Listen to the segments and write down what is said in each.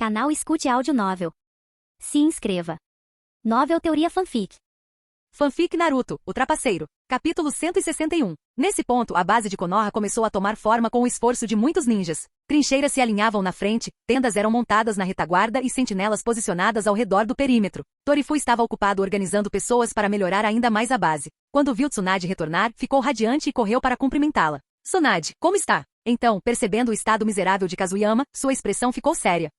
Canal Escute Áudio Novel. Se inscreva. Novel Teoria Fanfic. Fanfic Naruto, o Trapaceiro. Capítulo 161. Nesse ponto, a base de Konoha começou a tomar forma com o esforço de muitos ninjas. Trincheiras se alinhavam na frente, tendas eram montadas na retaguarda e sentinelas posicionadas ao redor do perímetro. Torifu estava ocupado organizando pessoas para melhorar ainda mais a base. Quando viu Tsunade retornar, ficou radiante e correu para cumprimentá-la. Tsunade, como está? Então, percebendo o estado miserável de Kazuyama, sua expressão ficou séria.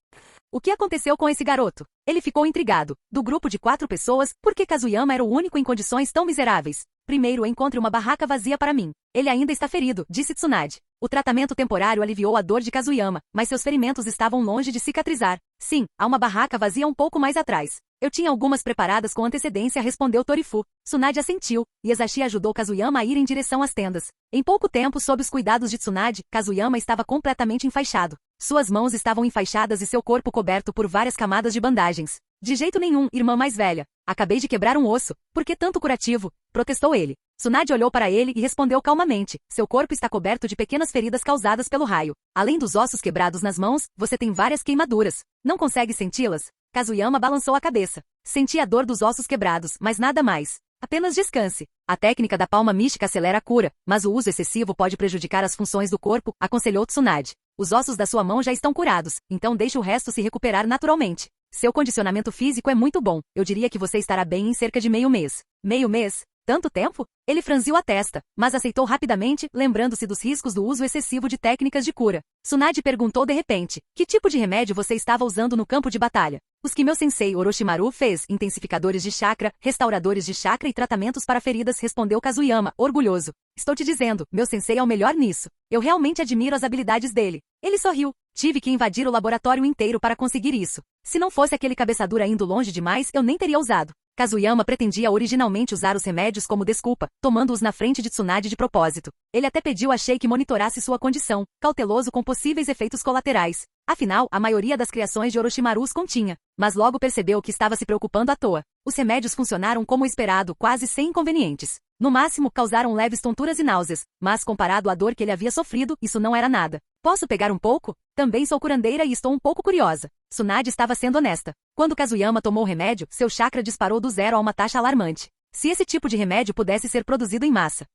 O que aconteceu com esse garoto? Ele ficou intrigado. Do grupo de 4 pessoas, por que Kazuyama era o único em condições tão miseráveis? Primeiro encontre uma barraca vazia para mim. Ele ainda está ferido, disse Tsunade. O tratamento temporário aliviou a dor de Kazuyama, mas seus ferimentos estavam longe de cicatrizar. Sim, há uma barraca vazia um pouco mais atrás. Eu tinha algumas preparadas com antecedência, respondeu Torifu. Tsunade assentiu, e Esashi ajudou Kazuyama a ir em direção às tendas. Em pouco tempo, sob os cuidados de Tsunade, Kazuyama estava completamente enfaixado. Suas mãos estavam enfaixadas e seu corpo coberto por várias camadas de bandagens. De jeito nenhum, irmã mais velha. Acabei de quebrar um osso. Por que tanto curativo? Protestou ele. Tsunade olhou para ele e respondeu calmamente. Seu corpo está coberto de pequenas feridas causadas pelo raio. Além dos ossos quebrados nas mãos, você tem várias queimaduras. Não consegue senti-las? Kazuyama balançou a cabeça. Senti a dor dos ossos quebrados, mas nada mais. Apenas descanse. A técnica da palma mística acelera a cura, mas o uso excessivo pode prejudicar as funções do corpo, aconselhou Tsunade. Os ossos da sua mão já estão curados, então deixe o resto se recuperar naturalmente. Seu condicionamento físico é muito bom. Eu diria que você estará bem em cerca de meio mês. Meio mês? Tanto tempo? Ele franziu a testa, mas aceitou rapidamente, lembrando-se dos riscos do uso excessivo de técnicas de cura. Tsunade perguntou de repente, que tipo de remédio você estava usando no campo de batalha? Os que meu sensei Orochimaru fez, intensificadores de chakra, restauradores de chakra e tratamentos para feridas, respondeu Kazuyama, orgulhoso. Estou te dizendo, meu sensei é o melhor nisso. Eu realmente admiro as habilidades dele. Ele sorriu. Tive que invadir o laboratório inteiro para conseguir isso. Se não fosse aquele cabeçadura indo longe demais, eu nem teria usado. Kazuyama pretendia originalmente usar os remédios como desculpa, tomando-os na frente de Tsunade de propósito. Ele até pediu a Shei que monitorasse sua condição, cauteloso com possíveis efeitos colaterais. Afinal, a maioria das criações de Orochimaru os continha, mas logo percebeu que estava se preocupando à toa. Os remédios funcionaram como esperado, quase sem inconvenientes. No máximo, causaram leves tonturas e náuseas, mas comparado à dor que ele havia sofrido, isso não era nada. Posso pegar um pouco? Também sou curandeira e estou um pouco curiosa. Tsunade estava sendo honesta. Quando Kazuyama tomou o remédio, seu chakra disparou do zero a uma taxa alarmante. Se esse tipo de remédio pudesse ser produzido em massa.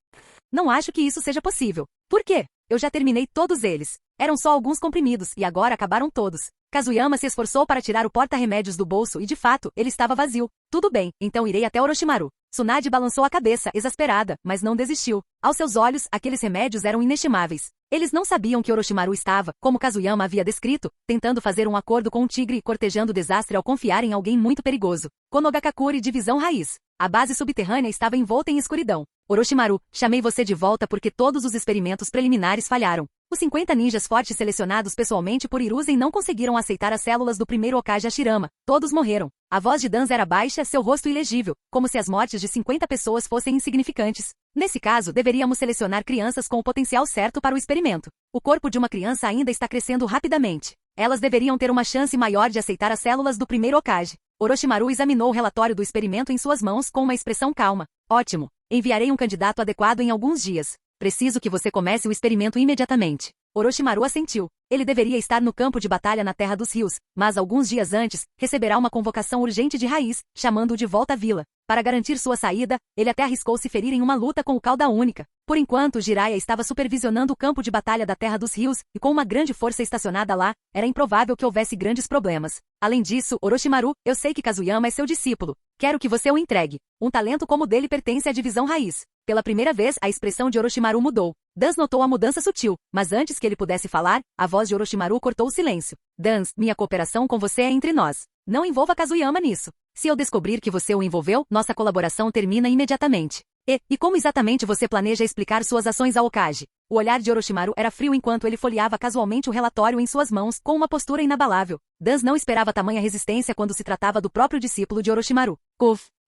Não acho que isso seja possível. Por quê? Eu já terminei todos eles. Eram só alguns comprimidos, e agora acabaram todos. Kazuyama se esforçou para tirar o porta-remédios do bolso e, de fato, ele estava vazio. Tudo bem, então irei até Orochimaru. Tsunade balançou a cabeça, exasperada, mas não desistiu. Aos seus olhos, aqueles remédios eram inestimáveis. Eles não sabiam que Orochimaru estava, como Kazuyama havia descrito, tentando fazer um acordo com um tigre e cortejando o desastre ao confiar em alguém muito perigoso. Konogakakure, divisão raiz. A base subterrânea estava envolta em escuridão. Orochimaru, chamei você de volta porque todos os experimentos preliminares falharam. Os 50 ninjas fortes selecionados pessoalmente por Hiruzen não conseguiram aceitar as células do primeiro Hokage Hashirama. Todos morreram. A voz de Danzo era baixa, seu rosto ilegível, como se as mortes de 50 pessoas fossem insignificantes. Nesse caso, deveríamos selecionar crianças com o potencial certo para o experimento. O corpo de uma criança ainda está crescendo rapidamente. Elas deveriam ter uma chance maior de aceitar as células do primeiro Hokage. Orochimaru examinou o relatório do experimento em suas mãos com uma expressão calma. Ótimo. Enviarei um candidato adequado em alguns dias. Preciso que você comece o experimento imediatamente. Orochimaru assentiu. Ele deveria estar no campo de batalha na Terra dos Rios, mas alguns dias antes, receberá uma convocação urgente de Raiz, chamando-o de volta à vila. Para garantir sua saída, ele até arriscou se ferir em uma luta com o Cauda Única. Por enquanto, Jiraiya estava supervisionando o campo de batalha da Terra dos Rios, e com uma grande força estacionada lá, era improvável que houvesse grandes problemas. Além disso, Orochimaru, eu sei que Kazuyama é seu discípulo. Quero que você o entregue. Um talento como o dele pertence à divisão raiz. Pela primeira vez, a expressão de Orochimaru mudou. Danzo notou a mudança sutil, mas antes que ele pudesse falar, a voz de Orochimaru cortou o silêncio. Danzo, minha cooperação com você é entre nós. Não envolva Kazuyama nisso. Se eu descobrir que você o envolveu, nossa colaboração termina imediatamente. E como exatamente você planeja explicar suas ações ao Hokage? O olhar de Orochimaru era frio enquanto ele folheava casualmente o relatório em suas mãos, com uma postura inabalável. Danzo não esperava tamanha resistência quando se tratava do próprio discípulo de Orochimaru.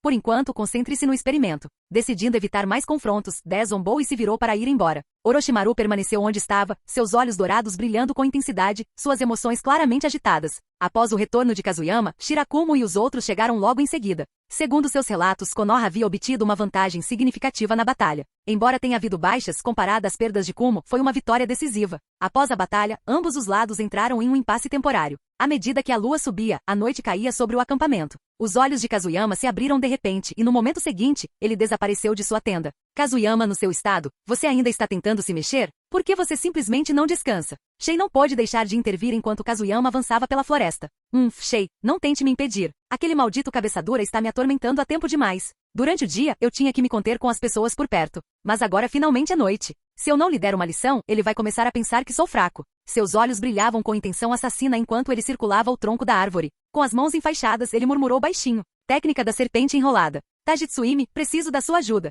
Por enquanto, concentre-se no experimento. Decidindo evitar mais confrontos, 10 zombou e se virou para ir embora. Orochimaru permaneceu onde estava, seus olhos dourados brilhando com intensidade, suas emoções claramente agitadas. Após o retorno de Kazuyama, Shirakumo e os outros chegaram logo em seguida. Segundo seus relatos, Konoha havia obtido uma vantagem significativa na batalha. Embora tenha havido baixas, comparada às perdas de Kumo, foi uma vitória decisiva. Após a batalha, ambos os lados entraram em um impasse temporário. À medida que a lua subia, a noite caía sobre o acampamento. Os olhos de Kazuyama se abriram de repente e no momento seguinte, ele desapareceu de sua tenda. Kazuyama, no seu estado, você ainda está tentando se mexer? Por que você simplesmente não descansa? Shei não pôde deixar de intervir enquanto Kazuyama avançava pela floresta. Shei, não tente me impedir. Aquele maldito cabeça dura está me atormentando há tempo demais. Durante o dia, eu tinha que me conter com as pessoas por perto. Mas agora finalmente é noite. Se eu não lhe der uma lição, ele vai começar a pensar que sou fraco. Seus olhos brilhavam com intenção assassina enquanto ele circulava o tronco da árvore. Com as mãos enfaixadas, ele murmurou baixinho. Técnica da serpente enrolada. Tajitsuimi, preciso da sua ajuda.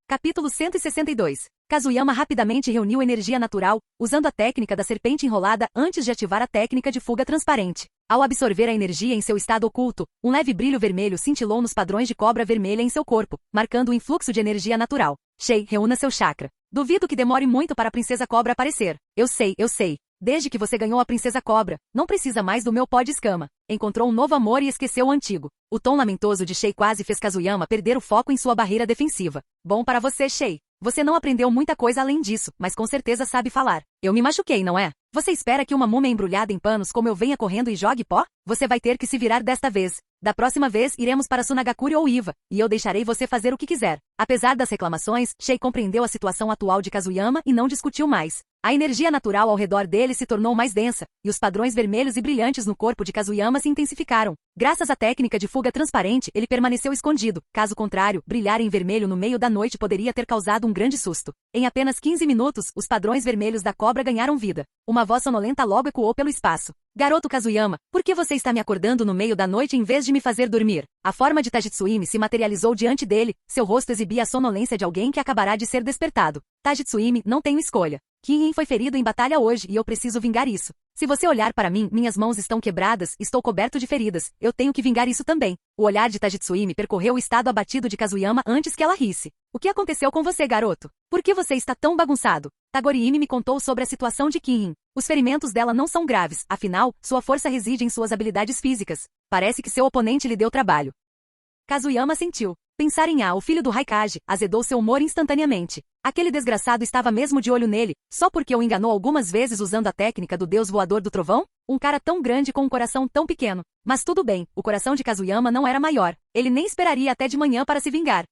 Capítulo 162. Kazuyama rapidamente reuniu energia natural, usando a técnica da serpente enrolada antes de ativar a técnica de fuga transparente. Ao absorver a energia em seu estado oculto, um leve brilho vermelho cintilou nos padrões de cobra vermelha em seu corpo, marcando o influxo de energia natural. Shei, reúna seu chakra. Duvido que demore muito para a princesa cobra aparecer. Eu sei. Desde que você ganhou a princesa cobra, não precisa mais do meu pó de escama. Encontrou um novo amor e esqueceu o antigo. O tom lamentoso de Shei quase fez Kazuyama perder o foco em sua barreira defensiva. Bom para você, Shei. Você não aprendeu muita coisa além disso, mas com certeza sabe falar. Eu me machuquei, não é? Você espera que uma múmia embrulhada em panos como eu venha correndo e jogue pó? Você vai ter que se virar desta vez. Da próxima vez, iremos para Sunagakure ou Iva, e eu deixarei você fazer o que quiser. Apesar das reclamações, Shei compreendeu a situação atual de Kazuyama e não discutiu mais. A energia natural ao redor dele se tornou mais densa, e os padrões vermelhos e brilhantes no corpo de Kazuyama se intensificaram. Graças à técnica de fuga transparente, ele permaneceu escondido. Caso contrário, brilhar em vermelho no meio da noite poderia ter causado um grande susto. Em apenas 15 minutos, os padrões vermelhos da cobra ganharam vida. Uma voz sonolenta logo ecoou pelo espaço. Garoto Kazuyama, por que você está me acordando no meio da noite em vez de me fazer dormir? A forma de Tajitsuimi se materializou diante dele, seu rosto exibia a sonolência de alguém que acabará de ser despertado. Tajitsuimi, não tenho escolha. Kiin foi ferido em batalha hoje e eu preciso vingar isso. Se você olhar para mim, minhas mãos estão quebradas, estou coberto de feridas. Eu tenho que vingar isso também. O olhar de Tajitsuimi percorreu o estado abatido de Kazuyama antes que ela risse. O que aconteceu com você, garoto? Por que você está tão bagunçado? Tagoriimi me contou sobre a situação de Kiin. Os ferimentos dela não são graves, afinal, sua força reside em suas habilidades físicas. Parece que seu oponente lhe deu trabalho. Kazuyama sentiu. Pensar em o filho do Raikage, azedou seu humor instantaneamente. Aquele desgraçado estava mesmo de olho nele, só porque o enganou algumas vezes usando a técnica do deus voador do trovão? Um cara tão grande com um coração tão pequeno. Mas tudo bem, o coração de Kazuyama não era maior. Ele nem esperaria até de manhã para se vingar.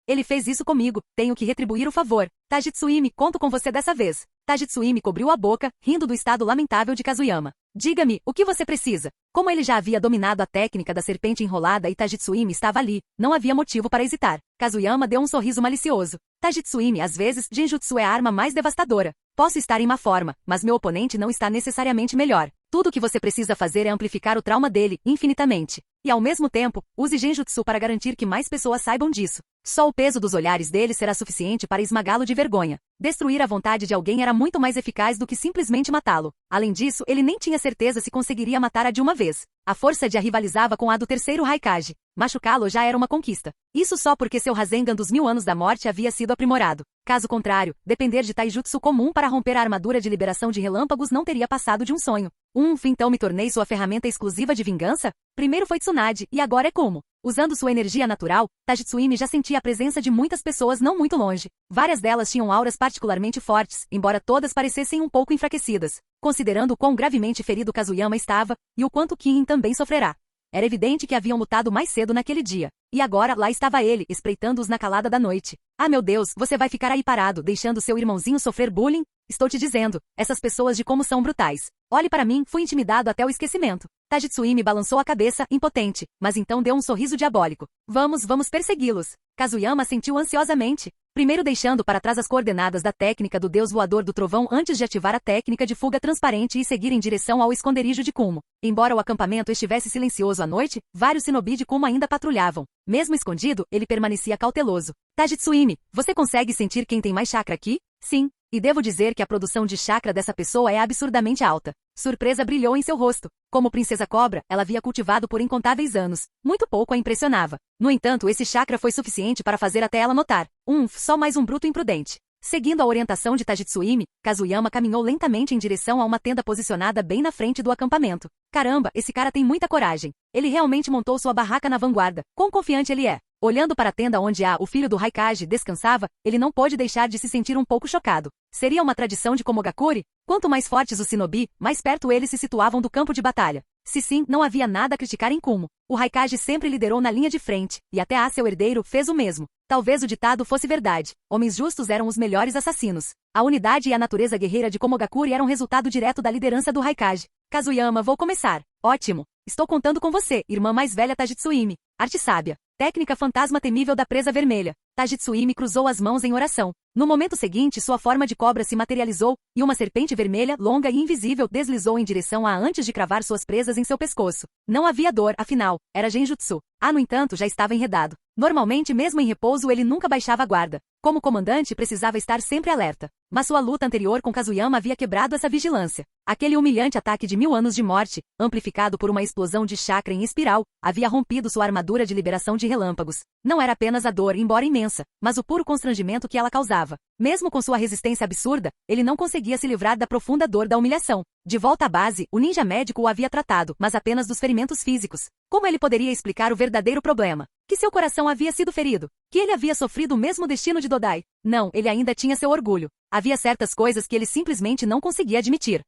Ele fez isso comigo, tenho que retribuir o favor. Tajitsuimi, conto com você dessa vez. Tajitsuimi cobriu a boca, rindo do estado lamentável de Kazuyama. Diga-me, o que você precisa? Como ele já havia dominado a técnica da serpente enrolada e Tajitsuimi estava ali, não havia motivo para hesitar. Kazuyama deu um sorriso malicioso. Tajitsuimi, às vezes, Genjutsu é a arma mais devastadora. Posso estar em má forma, mas meu oponente não está necessariamente melhor. Tudo o que você precisa fazer é amplificar o trauma dele, infinitamente. E ao mesmo tempo, use Genjutsu para garantir que mais pessoas saibam disso. Só o peso dos olhares dele será suficiente para esmagá-lo de vergonha. Destruir a vontade de alguém era muito mais eficaz do que simplesmente matá-lo. Além disso, ele nem tinha certeza se conseguiria matá-la de uma vez. A força de a rivalizava com a do terceiro Raikage. Machucá-lo já era uma conquista. Isso só porque seu Rasengan dos 1000 anos da morte havia sido aprimorado. Caso contrário, depender de taijutsu comum para romper a armadura de liberação de relâmpagos não teria passado de um sonho. Então me tornei sua ferramenta exclusiva de vingança? Primeiro foi Tsunade, e agora é como? Usando sua energia natural, Tajitsuimi já sentia a presença de muitas pessoas não muito longe. Várias delas tinham auras particularmente fortes, embora todas parecessem um pouco enfraquecidas. Considerando o quão gravemente ferido Kazuyama estava, e o quanto Kiin também sofrerá. Era evidente que haviam lutado mais cedo naquele dia. E agora, lá estava ele, espreitando-os na calada da noite. Ah, meu Deus, você vai ficar aí parado, deixando seu irmãozinho sofrer bullying? Estou te dizendo, essas pessoas de como são brutais. Olhe para mim, fui intimidado até o esquecimento. Tajitsuimi balançou a cabeça, impotente, mas então deu um sorriso diabólico. Vamos persegui-los. Kazuyama sentiu ansiosamente. Primeiro deixando para trás as coordenadas da técnica do deus voador do trovão antes de ativar a técnica de fuga transparente e seguir em direção ao esconderijo de Kumo. Embora o acampamento estivesse silencioso à noite, vários shinobi de Kumo ainda patrulhavam. Mesmo escondido, ele permanecia cauteloso. Tajitsuimi, você consegue sentir quem tem mais chakra aqui? Sim, e devo dizer que a produção de chakra dessa pessoa é absurdamente alta. Surpresa brilhou em seu rosto. Como princesa cobra, ela havia cultivado por incontáveis anos. Muito pouco a impressionava. No entanto, esse chakra foi suficiente para fazer até ela notar. Só mais um bruto imprudente. Seguindo a orientação de Tajitsuimi, Kazuyama caminhou lentamente em direção a uma tenda posicionada bem na frente do acampamento. Caramba, esse cara tem muita coragem. Ele realmente montou sua barraca na vanguarda. Quão confiante ele é. Olhando para a tenda onde o filho do Raikage descansava, ele não pôde deixar de se sentir um pouco chocado. Seria uma tradição de Komogakure? Quanto mais fortes os shinobi, mais perto eles se situavam do campo de batalha. Se sim, não havia nada a criticar em Kumo. O Raikage sempre liderou na linha de frente, e até seu herdeiro fez o mesmo. Talvez o ditado fosse verdade. Homens justos eram os melhores assassinos. A unidade e a natureza guerreira de Komogakure eram resultado direto da liderança do Raikage. Kazuyama, vou começar. Ótimo. Estou contando com você, irmã mais velha Tajitsuimi. Arte sábia. Técnica fantasma temível da presa vermelha. Tajitsuimi cruzou as mãos em oração. No momento seguinte, sua forma de cobra se materializou, e uma serpente vermelha, longa e invisível, deslizou em direção a antes de cravar suas presas em seu pescoço. Não havia dor, afinal, era genjutsu. No entanto, já estava enredado. Normalmente, mesmo em repouso, ele nunca baixava a guarda. Como comandante, precisava estar sempre alerta. Mas sua luta anterior com Kazuyama havia quebrado essa vigilância. Aquele humilhante ataque de 1000 anos de morte, amplificado por uma explosão de chakra em espiral, havia rompido sua armadura de liberação de relâmpagos. Não era apenas a dor, embora imensa, mas o puro constrangimento que ela causava. Mesmo com sua resistência absurda, ele não conseguia se livrar da profunda dor da humilhação. De volta à base, o ninja médico o havia tratado, mas apenas dos ferimentos físicos. Como ele poderia explicar o verdadeiro problema? Que seu coração havia sido ferido. Que ele havia sofrido o mesmo destino de Dodai. Não, ele ainda tinha seu orgulho. Havia certas coisas que ele simplesmente não conseguia admitir.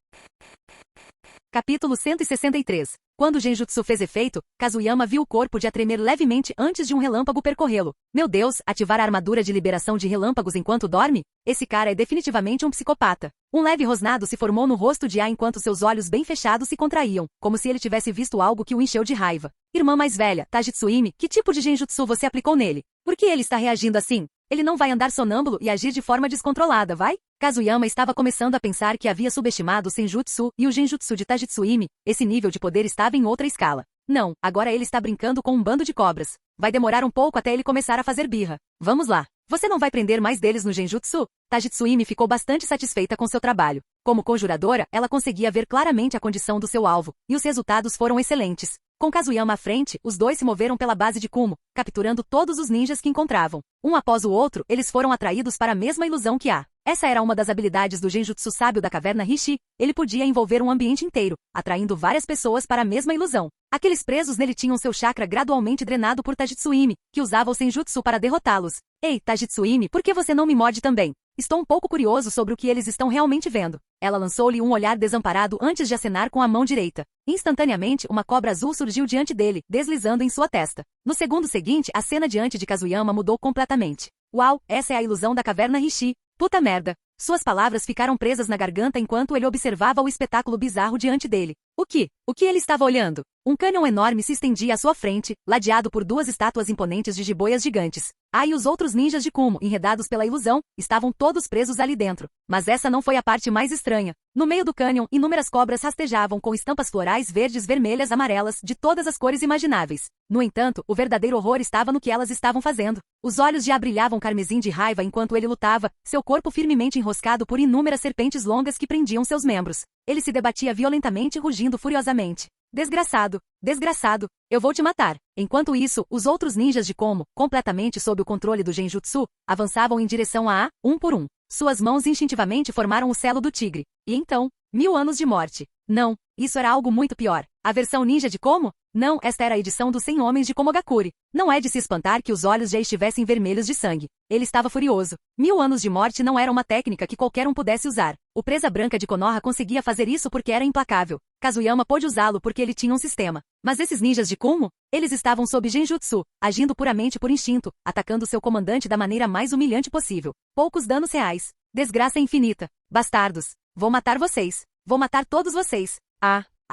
Capítulo 163. Quando o genjutsu fez efeito, Kazuyama viu o corpo de tremer levemente antes de um relâmpago percorrê-lo. Meu Deus, ativar a armadura de liberação de relâmpagos enquanto dorme? Esse cara é definitivamente um psicopata. Um leve rosnado se formou no rosto de enquanto seus olhos bem fechados se contraíam, como se ele tivesse visto algo que o encheu de raiva. Irmã mais velha, Tajitsuimi, que tipo de genjutsu você aplicou nele? Por que ele está reagindo assim? Ele não vai andar sonâmbulo e agir de forma descontrolada, vai? Kazuyama estava começando a pensar que havia subestimado o senjutsu e o genjutsu de Tajitsuimi. Esse nível de poder estava em outra escala. Não, agora ele está brincando com um bando de cobras. Vai demorar um pouco até ele começar a fazer birra. Vamos lá. Você não vai prender mais deles no genjutsu? Tajitsuimi ficou bastante satisfeita com seu trabalho. Como conjuradora, ela conseguia ver claramente a condição do seu alvo, e os resultados foram excelentes. Com Kazuyama à frente, os dois se moveram pela base de Kumo, capturando todos os ninjas que encontravam. Um após o outro, eles foram atraídos para a mesma ilusão que Essa era uma das habilidades do genjutsu sábio da caverna Rishi. Ele podia envolver um ambiente inteiro, atraindo várias pessoas para a mesma ilusão. Aqueles presos nele tinham seu chakra gradualmente drenado por Tajitsuimi, que usava o senjutsu para derrotá-los. Ei, Tajitsuimi, por que você não me morde também? Estou um pouco curioso sobre o que eles estão realmente vendo. Ela lançou-lhe um olhar desamparado antes de acenar com a mão direita. Instantaneamente, uma cobra azul surgiu diante dele, deslizando em sua testa. No segundo seguinte, a cena diante de Kazuyama mudou completamente. Uau, essa é a ilusão da caverna Rishi. Puta merda. Suas palavras ficaram presas na garganta enquanto ele observava o espetáculo bizarro diante dele. O que ele estava olhando? Um cânion enorme se estendia à sua frente, ladeado por duas estátuas imponentes de jiboias gigantes. E os outros ninjas de Kumo, enredados pela ilusão, estavam todos presos ali dentro. Mas essa não foi a parte mais estranha. No meio do cânion, inúmeras cobras rastejavam com estampas florais verdes, vermelhas, amarelas, de todas as cores imagináveis. No entanto, o verdadeiro horror estava no que elas estavam fazendo. Os olhos de brilhavam carmesim de raiva enquanto ele lutava, seu corpo firmemente enroscado por inúmeras serpentes longas que prendiam seus membros. Ele se debatia violentamente, rugindo furiosamente. Desgraçado, desgraçado, eu vou te matar. Enquanto isso, os outros ninjas de Kumo, completamente sob o controle do genjutsu, avançavam em direção um por um. Suas mãos instintivamente formaram o selo do tigre. E então, 1000 anos de morte. Não, isso era algo muito pior. A versão ninja de Kumo? Não, esta era a edição dos 100 homens de Komogakure. Não é de se espantar que os olhos já estivessem vermelhos de sangue. Ele estava furioso. 1000 anos de morte não era uma técnica que qualquer um pudesse usar. O presa branca de Konoha conseguia fazer isso porque era implacável. Kazuyama pôde usá-lo porque ele tinha um sistema. Mas esses ninjas de Kumo? Eles estavam sob genjutsu, agindo puramente por instinto, atacando seu comandante da maneira mais humilhante possível. Poucos danos reais. Desgraça infinita. Bastardos. Vou matar vocês. Vou matar todos vocês.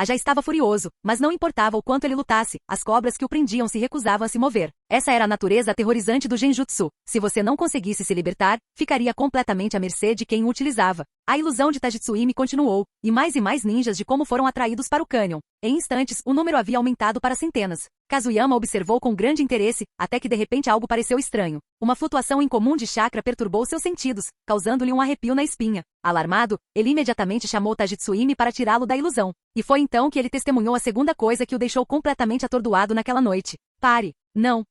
Já estava furioso, mas não importava o quanto ele lutasse, as cobras que o prendiam se recusavam a se mover. Essa era a natureza aterrorizante do Genjutsu. Se você não conseguisse se libertar, ficaria completamente à mercê de quem o utilizava. A ilusão de Tajitsuimi continuou, e mais ninjas de como foram atraídos para o cânion. Em instantes, o número havia aumentado para centenas. Kazuyama observou com grande interesse, até que de repente algo pareceu estranho. Uma flutuação incomum de chakra perturbou seus sentidos, causando-lhe um arrepio na espinha. Alarmado, ele imediatamente chamou Tajitsuimi para tirá-lo da ilusão. E foi então que ele testemunhou a segunda coisa que o deixou completamente atordoado naquela noite. Pare! Não!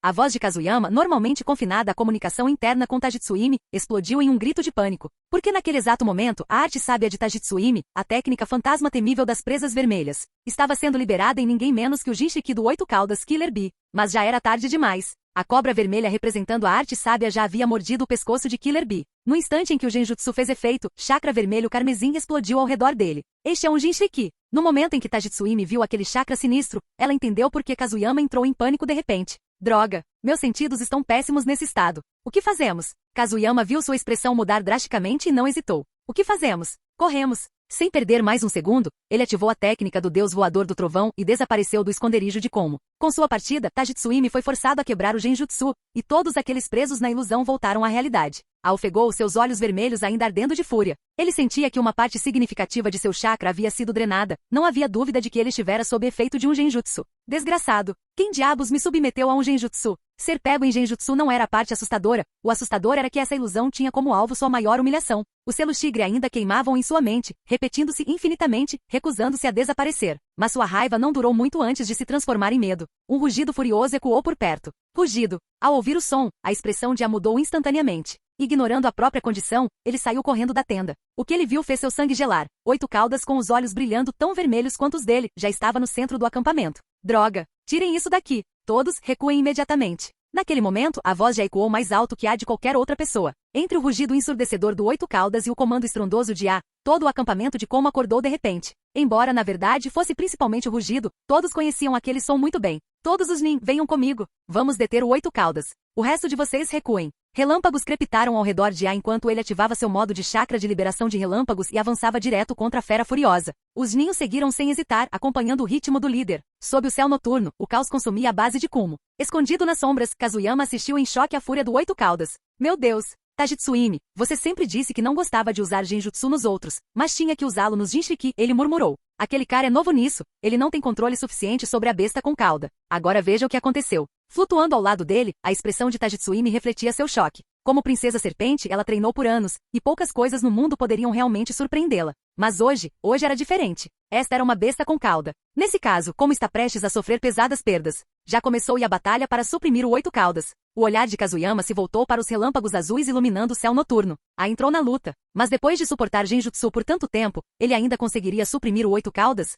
A voz de Kazuyama, normalmente confinada à comunicação interna com Tajitsuimi, explodiu em um grito de pânico. Porque naquele exato momento, a arte sábia de Tajitsuimi, a técnica fantasma temível das presas vermelhas, estava sendo liberada em ninguém menos que o Jinchiki do 8 Caudas Killer Bee. Mas já era tarde demais. A cobra vermelha representando a arte sábia já havia mordido o pescoço de Killer Bee. No instante em que o Genjutsu fez efeito, chakra vermelho carmesim explodiu ao redor dele. Este é um Jinchiki. No momento em que Tajitsuimi viu aquele chakra sinistro, ela entendeu por que Kazuyama entrou em pânico de repente. Droga! Meus sentidos estão péssimos nesse estado. O que fazemos? Kazuyama viu sua expressão mudar drasticamente e não hesitou. O que fazemos? Corremos! Sem perder mais um segundo, ele ativou a técnica do deus voador do trovão e desapareceu do esconderijo de Como. Com sua partida, Tajitsuimi foi forçado a quebrar o Genjutsu, e todos aqueles presos na ilusão voltaram à realidade. Ofegou seus olhos vermelhos ainda ardendo de fúria. Ele sentia que uma parte significativa de seu chakra havia sido drenada. Não havia dúvida de que ele estivera sob efeito de um Genjutsu. Desgraçado! Quem diabos me submeteu a um Genjutsu? Ser pego em Genjutsu não era a parte assustadora. O assustador era que essa ilusão tinha como alvo sua maior humilhação. Os selos tigre ainda queimavam em sua mente, repetindo-se infinitamente, recusando-se a desaparecer. Mas sua raiva não durou muito antes de se transformar em medo. Um rugido furioso ecoou por perto. Rugido! Ao ouvir o som, a expressão de A mudou instantaneamente. Ignorando a própria condição, ele saiu correndo da tenda. O que ele viu fez seu sangue gelar. 8 Caudas com os olhos brilhando tão vermelhos quanto os dele, já estava no centro do acampamento. Droga! Tirem isso daqui! Todos recuem imediatamente. Naquele momento, a voz já ecoou mais alto que a de qualquer outra pessoa. Entre o rugido ensurdecedor do 8 Caudas e o comando estrondoso de A, todo o acampamento de Como acordou de repente. Embora na verdade fosse principalmente o rugido, todos conheciam aquele som muito bem. Todos os Nin, venham comigo. Vamos deter o 8 Caudas. O resto de vocês recuem. Relâmpagos crepitaram ao redor de A enquanto ele ativava seu modo de chakra de liberação de relâmpagos e avançava direto contra a fera furiosa. Os ninhos seguiram sem hesitar, acompanhando o ritmo do líder. Sob o céu noturno, o caos consumia a base de Kumo. Escondido nas sombras, Kazuyama assistiu em choque à fúria do 8 Caudas. Meu Deus! Tajitsuimi, você sempre disse que não gostava de usar Genjutsu nos outros, mas tinha que usá-lo nos Jinchiki, ele murmurou. Aquele cara é novo nisso, ele não tem controle suficiente sobre a besta com cauda. Agora veja o que aconteceu. Flutuando ao lado dele, a expressão de Tajitsuimi refletia seu choque. Como princesa serpente, ela treinou por anos, e poucas coisas no mundo poderiam realmente surpreendê-la. Mas hoje era diferente. Esta era uma besta com cauda. Nesse caso, Como está prestes a sofrer pesadas perdas. Já começou a batalha para suprimir o 8 Caudas. O olhar de Kazuyama se voltou para os relâmpagos azuis iluminando o céu noturno. A entrou na luta. Mas depois de suportar Genjutsu por tanto tempo, ele ainda conseguiria suprimir o 8 Caudas?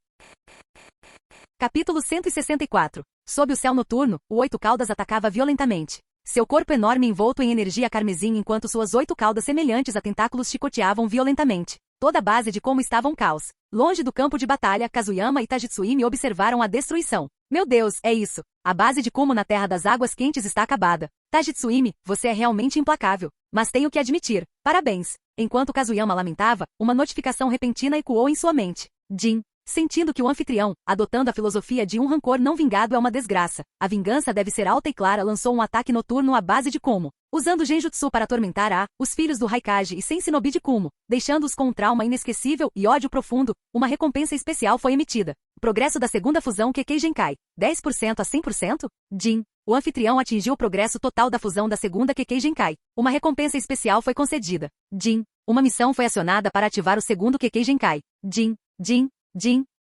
Capítulo 164. Sob o céu noturno, o 8 Caudas atacava violentamente. Seu corpo enorme envolto em energia carmesim enquanto suas 8 caudas semelhantes a tentáculos chicoteavam violentamente. Toda a base de Como estava um caos. Longe do campo de batalha, Kazuyama e Tajitsuimi observaram a destruição. Meu Deus, é isso. A base de Como na Terra das Águas Quentes está acabada. Tajitsuimi, você é realmente implacável. Mas tenho que admitir. Parabéns. Enquanto Kazuyama lamentava, uma notificação repentina ecoou em sua mente. Jin. Sentindo que o anfitrião, adotando a filosofia de um rancor não vingado é uma desgraça, a vingança deve ser alta e clara, lançou um ataque noturno à base de Como. Usando Genjutsu para atormentar os filhos do Raikage e sem shinobi de Kumo, deixando-os com um trauma inesquecível e ódio profundo, uma recompensa especial foi emitida. Progresso da segunda fusão Kekkei Genkai, 10% a 100%? Jin. O anfitrião atingiu o progresso total da fusão da segunda Kekkei Genkai. Uma recompensa especial foi concedida. Jin. Uma missão foi acionada para ativar o segundo Kekkei Genkai. Jin.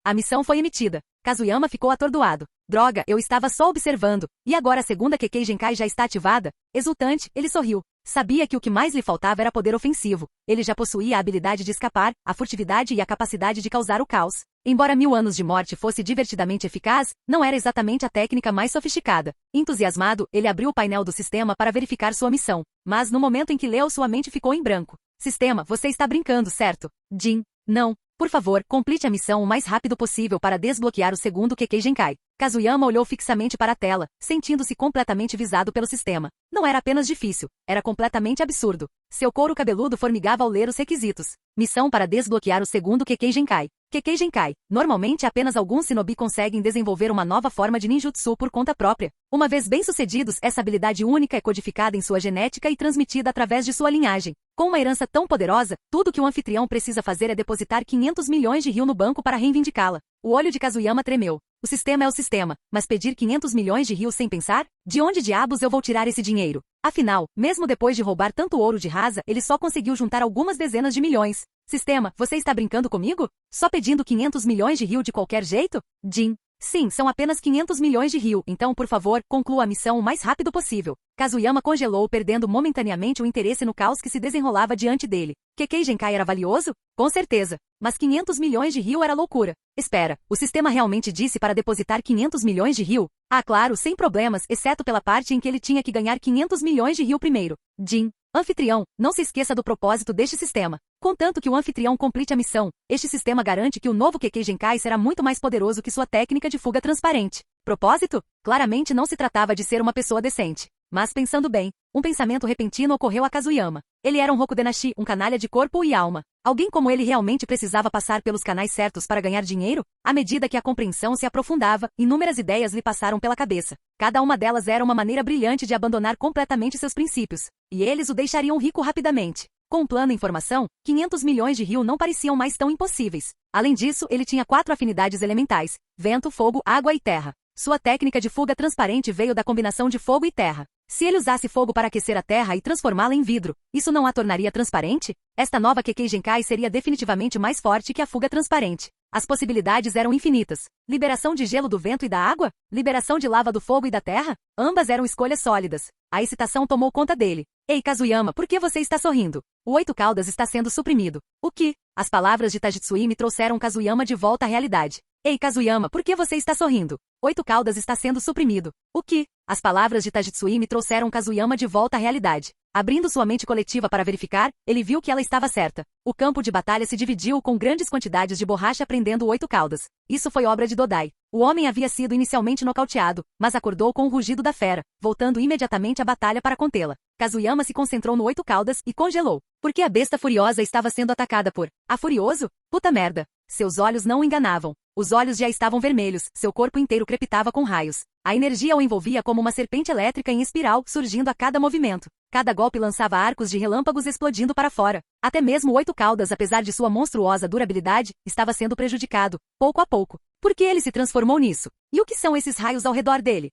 A missão foi emitida. Kazuyama ficou atordoado. Droga, eu estava só observando. E agora a segunda Kekkei Genkai já está ativada? Exultante, ele sorriu. Sabia que o que mais lhe faltava era poder ofensivo. Ele já possuía a habilidade de escapar, a furtividade e a capacidade de causar o caos. Embora 1000 anos de morte fosse divertidamente eficaz, não era exatamente a técnica mais sofisticada. Entusiasmado, ele abriu o painel do sistema para verificar sua missão. Mas no momento em que leu, sua mente ficou em branco. Sistema, você está brincando, certo? Jin. Não. Por favor, complete a missão o mais rápido possível para desbloquear o segundo Kekkei Genkai. Kazuyama olhou fixamente para a tela, sentindo-se completamente visado pelo sistema. Não era apenas difícil, era completamente absurdo. Seu couro cabeludo formigava ao ler os requisitos. Missão para desbloquear o segundo Kekkei Genkai. Kekkei Genkai. Normalmente apenas alguns shinobi conseguem desenvolver uma nova forma de ninjutsu por conta própria. Uma vez bem-sucedidos, essa habilidade única é codificada em sua genética e transmitida através de sua linhagem. Com uma herança tão poderosa, tudo que o anfitrião precisa fazer é depositar 500 milhões de ryu no banco para reivindicá-la. O olho de Kazuyama tremeu. O sistema é o sistema, mas pedir 500 milhões de ryu sem pensar? De onde diabos eu vou tirar esse dinheiro? Afinal, mesmo depois de roubar tanto ouro de Rasa, ele só conseguiu juntar algumas dezenas de milhões. Sistema, você está brincando comigo? Só pedindo 500 milhões de ryu de qualquer jeito? Jin. Sim, são apenas 500 milhões de ryu, então por favor, conclua a missão o mais rápido possível. Kazuyama congelou, perdendo momentaneamente o interesse no caos que se desenrolava diante dele. Kekkei Genkai era valioso? Com certeza. Mas 500 milhões de ryu era loucura. Espera, o sistema realmente disse para depositar 500 milhões de ryu? Ah, claro, sem problemas, exceto pela parte em que ele tinha que ganhar 500 milhões de ryu primeiro. Jin. Anfitrião, não se esqueça do propósito deste sistema. Contanto que o anfitrião complete a missão, este sistema garante que o novo Kekkei Genkai será muito mais poderoso que sua técnica de fuga transparente. Propósito? Claramente não se tratava de ser uma pessoa decente. Mas pensando bem, um pensamento repentino ocorreu a Kazuyama. Ele era um Rokudenashi, um canalha de corpo e alma. Alguém como ele realmente precisava passar pelos canais certos para ganhar dinheiro? À medida que a compreensão se aprofundava, inúmeras ideias lhe passaram pela cabeça. Cada uma delas era uma maneira brilhante de abandonar completamente seus princípios. E eles o deixariam rico rapidamente. Com um plano em formação, 500 milhões de ryu não pareciam mais tão impossíveis. Além disso, ele tinha 4 afinidades elementais: vento, fogo, água e terra. Sua técnica de fuga transparente veio da combinação de fogo e terra. Se ele usasse fogo para aquecer a terra e transformá-la em vidro, isso não a tornaria transparente? Esta nova Kekkei Genkai seria definitivamente mais forte que a fuga transparente. As possibilidades eram infinitas. Liberação de gelo do vento e da água? Liberação de lava do fogo e da terra? Ambas eram escolhas sólidas. A excitação tomou conta dele. Ei, Kazuyama, por que você está sorrindo? O 8 caudas está sendo suprimido. O que? As palavras de Tajitsui trouxeram Kazuyama de volta à realidade. Ei, Kazuyama, por que você está sorrindo? 8 caudas está sendo suprimido. O que? As palavras de Tajitsui trouxeram Kazuyama de volta à realidade. Abrindo sua mente coletiva para verificar, ele viu que ela estava certa. O campo de batalha se dividiu com grandes quantidades de borracha prendendo 8 caudas. Isso foi obra de Dodai. O homem havia sido inicialmente nocauteado, mas acordou com o rugido da fera, voltando imediatamente à batalha para contê-la. Kazuyama se concentrou no 8 caudas e congelou. Porque a besta furiosa estava sendo atacada por... Ah, furioso? Puta merda. Seus olhos não o enganavam. Os olhos já estavam vermelhos, seu corpo inteiro crepitava com raios. A energia o envolvia como uma serpente elétrica em espiral, surgindo a cada movimento. Cada golpe lançava arcos de relâmpagos explodindo para fora. Até mesmo 8 caudas, apesar de sua monstruosa durabilidade, estava sendo prejudicado, pouco a pouco. Por que ele se transformou nisso? E o que são esses raios ao redor dele?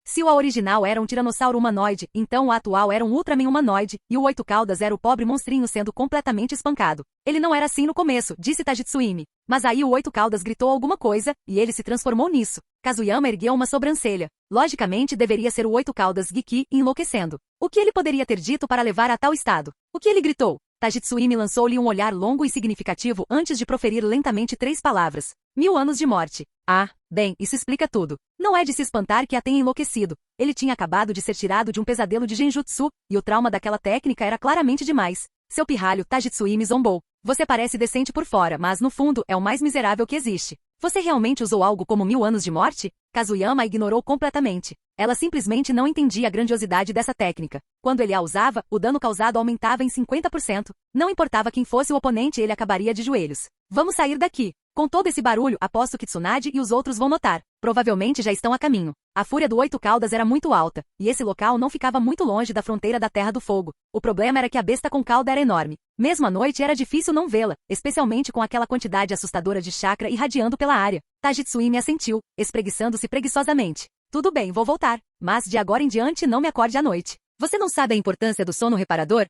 Se o original era um tiranossauro humanoide, então o atual era um Ultraman humanoide, e o 8 caudas era o pobre monstrinho sendo completamente espancado. Ele não era assim no começo, disse Tajitsui. Mas aí o 8 caudas gritou alguma coisa, e ele se transformou nisso. Kazuyama ergueu uma sobrancelha. Logicamente deveria ser o 8 caudas Giki, enlouquecendo. O que ele poderia ter dito para levar a tal estado? O que ele gritou? Tajitsui lançou-lhe um olhar longo e significativo antes de proferir lentamente 3 palavras. 1000 anos de morte. Ah, bem, isso explica tudo. Não é de se espantar que a tenha enlouquecido. Ele tinha acabado de ser tirado de um pesadelo de genjutsu, e o trauma daquela técnica era claramente demais. Seu pirralho, Tajitsui zombou. Você parece decente por fora, mas no fundo é o mais miserável que existe. Você realmente usou algo como 1000 anos de morte? Kazuyama a ignorou completamente. Ela simplesmente não entendia a grandiosidade dessa técnica. Quando ele a usava, o dano causado aumentava em 50%. Não importava quem fosse o oponente, ele acabaria de joelhos. Vamos sair daqui. Com todo esse barulho, aposto que Tsunade e os outros vão notar. Provavelmente já estão a caminho. A fúria do 8 caudas era muito alta, e esse local não ficava muito longe da fronteira da Terra do Fogo. O problema era que a besta com cauda era enorme. Mesmo à noite era difícil não vê-la, especialmente com aquela quantidade assustadora de chakra irradiando pela área. Tajitsui assentiu, espreguiçando-se preguiçosamente. Tudo bem, vou voltar. Mas de agora em diante não me acorde à noite. Você não sabe a importância do sono reparador?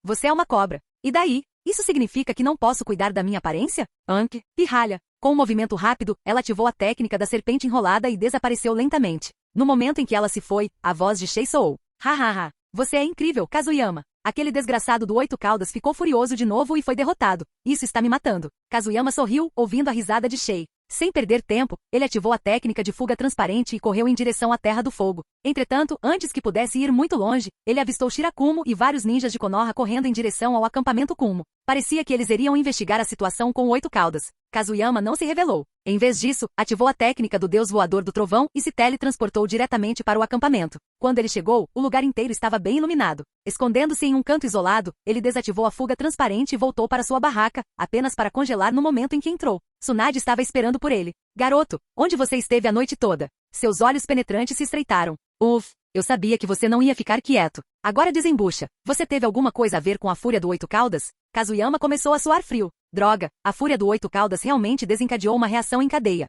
Você é uma cobra. E daí? Isso significa que não posso cuidar da minha aparência? Anki, pirralha. Com um movimento rápido, ela ativou a técnica da serpente enrolada e desapareceu lentamente. No momento em que ela se foi, a voz de Shei soou. Hahaha. Você é incrível, Kazuyama. Aquele desgraçado do 8 caudas ficou furioso de novo e foi derrotado. Isso está me matando. Kazuyama sorriu, ouvindo a risada de Shei. Sem perder tempo, ele ativou a técnica de fuga transparente e correu em direção à Terra do Fogo. Entretanto, antes que pudesse ir muito longe, ele avistou Shirakumo e vários ninjas de Konoha correndo em direção ao acampamento Kumo. Parecia que eles iriam investigar a situação com 8 caudas. Kazuyama não se revelou. Em vez disso, ativou a técnica do deus voador do trovão e se teletransportou diretamente para o acampamento. Quando ele chegou, o lugar inteiro estava bem iluminado. Escondendo-se em um canto isolado, ele desativou a fuga transparente e voltou para sua barraca, apenas para congelar no momento em que entrou. Tsunade estava esperando por ele. Garoto, onde você esteve a noite toda? Seus olhos penetrantes se estreitaram. Eu sabia que você não ia ficar quieto. Agora desembucha. Você teve alguma coisa a ver com a fúria do 8 caudas? Kazuyama começou a suar frio. Droga, a fúria do 8 caudas realmente desencadeou uma reação em cadeia.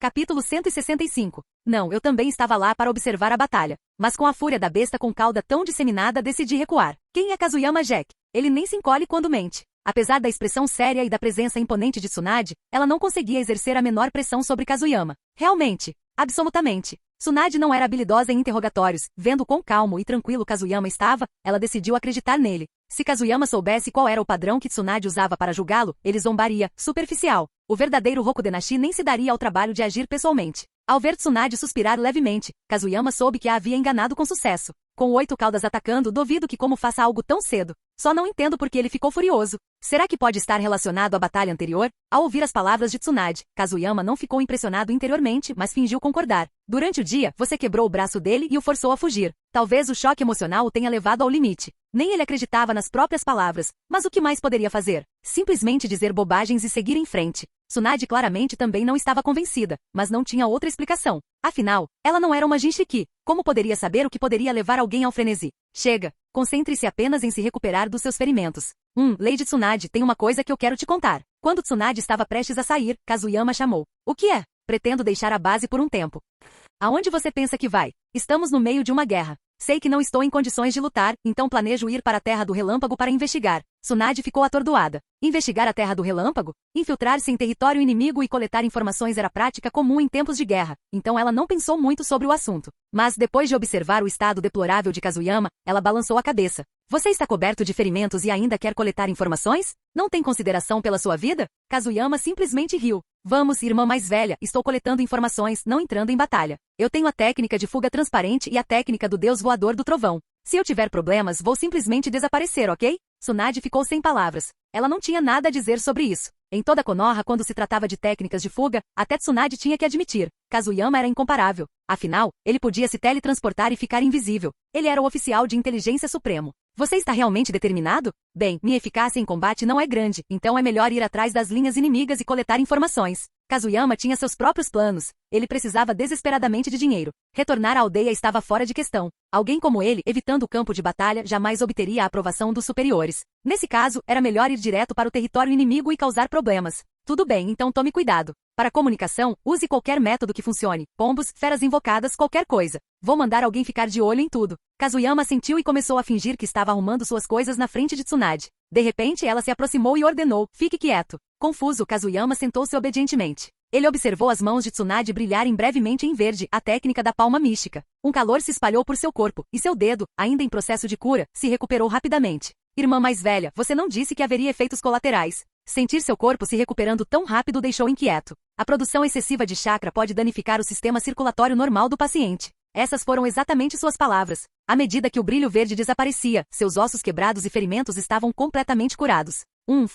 Capítulo 165. Não, eu também estava lá para observar a batalha. Mas com a fúria da besta com cauda tão disseminada decidi recuar. Quem é Kazuyama Jack? Ele nem se encolhe quando mente. Apesar da expressão séria e da presença imponente de Tsunade, ela não conseguia exercer a menor pressão sobre Kazuyama. Realmente. Absolutamente. Tsunade não era habilidosa em interrogatórios. Vendo quão calmo e tranquilo Kazuyama estava, ela decidiu acreditar nele. Se Kazuyama soubesse qual era o padrão que Tsunade usava para julgá-lo, ele zombaria, superficial. O verdadeiro Rokudenashi nem se daria ao trabalho de agir pessoalmente. Ao ver Tsunade suspirar levemente, Kazuyama soube que a havia enganado com sucesso. Com 8 caudas atacando, duvido que como faça algo tão cedo. Só não entendo por que ele ficou furioso. Será que pode estar relacionado à batalha anterior? Ao ouvir as palavras de Tsunade, Kazuyama não ficou impressionado interiormente, mas fingiu concordar. Durante o dia, você quebrou o braço dele e o forçou a fugir. Talvez o choque emocional o tenha levado ao limite. Nem ele acreditava nas próprias palavras, mas o que mais poderia fazer? Simplesmente dizer bobagens e seguir em frente. Tsunade claramente também não estava convencida, mas não tinha outra explicação. Afinal, ela não era uma Jinchiki. Como poderia saber o que poderia levar alguém ao frenesi? Chega, concentre-se apenas em se recuperar dos seus ferimentos. Lady Tsunade, tem uma coisa que eu quero te contar. Quando Tsunade estava prestes a sair, Kazuyama chamou. O que é? Pretendo deixar a base por um tempo. Aonde você pensa que vai? Estamos no meio de uma guerra. Sei que não estou em condições de lutar, então planejo ir para a Terra do Relâmpago para investigar. Tsunade ficou atordoada. Investigar a Terra do Relâmpago? Infiltrar-se em território inimigo e coletar informações era prática comum em tempos de guerra, então ela não pensou muito sobre o assunto. Mas depois de observar o estado deplorável de Kazuyama, ela balançou a cabeça. Você está coberto de ferimentos e ainda quer coletar informações? Não tem consideração pela sua vida? Kazuyama simplesmente riu. Vamos, irmã mais velha, estou coletando informações, não entrando em batalha. Eu tenho a técnica de fuga transparente e a técnica do deus voador do trovão. Se eu tiver problemas, vou simplesmente desaparecer, ok? Tsunade ficou sem palavras. Ela não tinha nada a dizer sobre isso. Em toda Konoha, quando se tratava de técnicas de fuga, até Tsunade tinha que admitir. Kazuyama era incomparável. Afinal, ele podia se teletransportar e ficar invisível. Ele era o oficial de inteligência supremo. Você está realmente determinado? Bem, minha eficácia em combate não é grande, então é melhor ir atrás das linhas inimigas e coletar informações. Kazuyama tinha seus próprios planos. Ele precisava desesperadamente de dinheiro. Retornar à aldeia estava fora de questão. Alguém como ele, evitando o campo de batalha, jamais obteria a aprovação dos superiores. Nesse caso, era melhor ir direto para o território inimigo e causar problemas. Tudo bem, então tome cuidado. Para comunicação, use qualquer método que funcione. Pombos, feras invocadas, qualquer coisa. Vou mandar alguém ficar de olho em tudo. Kazuyama sentiu e começou a fingir que estava arrumando suas coisas na frente de Tsunade. De repente, ela se aproximou e ordenou, fique quieto. Confuso, Kazuyama sentou-se obedientemente. Ele observou as mãos de Tsunade brilharem brevemente em verde, a técnica da palma mística. Um calor se espalhou por seu corpo, e seu dedo, ainda em processo de cura, se recuperou rapidamente. Irmã mais velha, você não disse que haveria efeitos colaterais. Sentir seu corpo se recuperando tão rápido o deixou inquieto. A produção excessiva de chakra pode danificar o sistema circulatório normal do paciente. Essas foram exatamente suas palavras. À medida que o brilho verde desaparecia, seus ossos quebrados e ferimentos estavam completamente curados.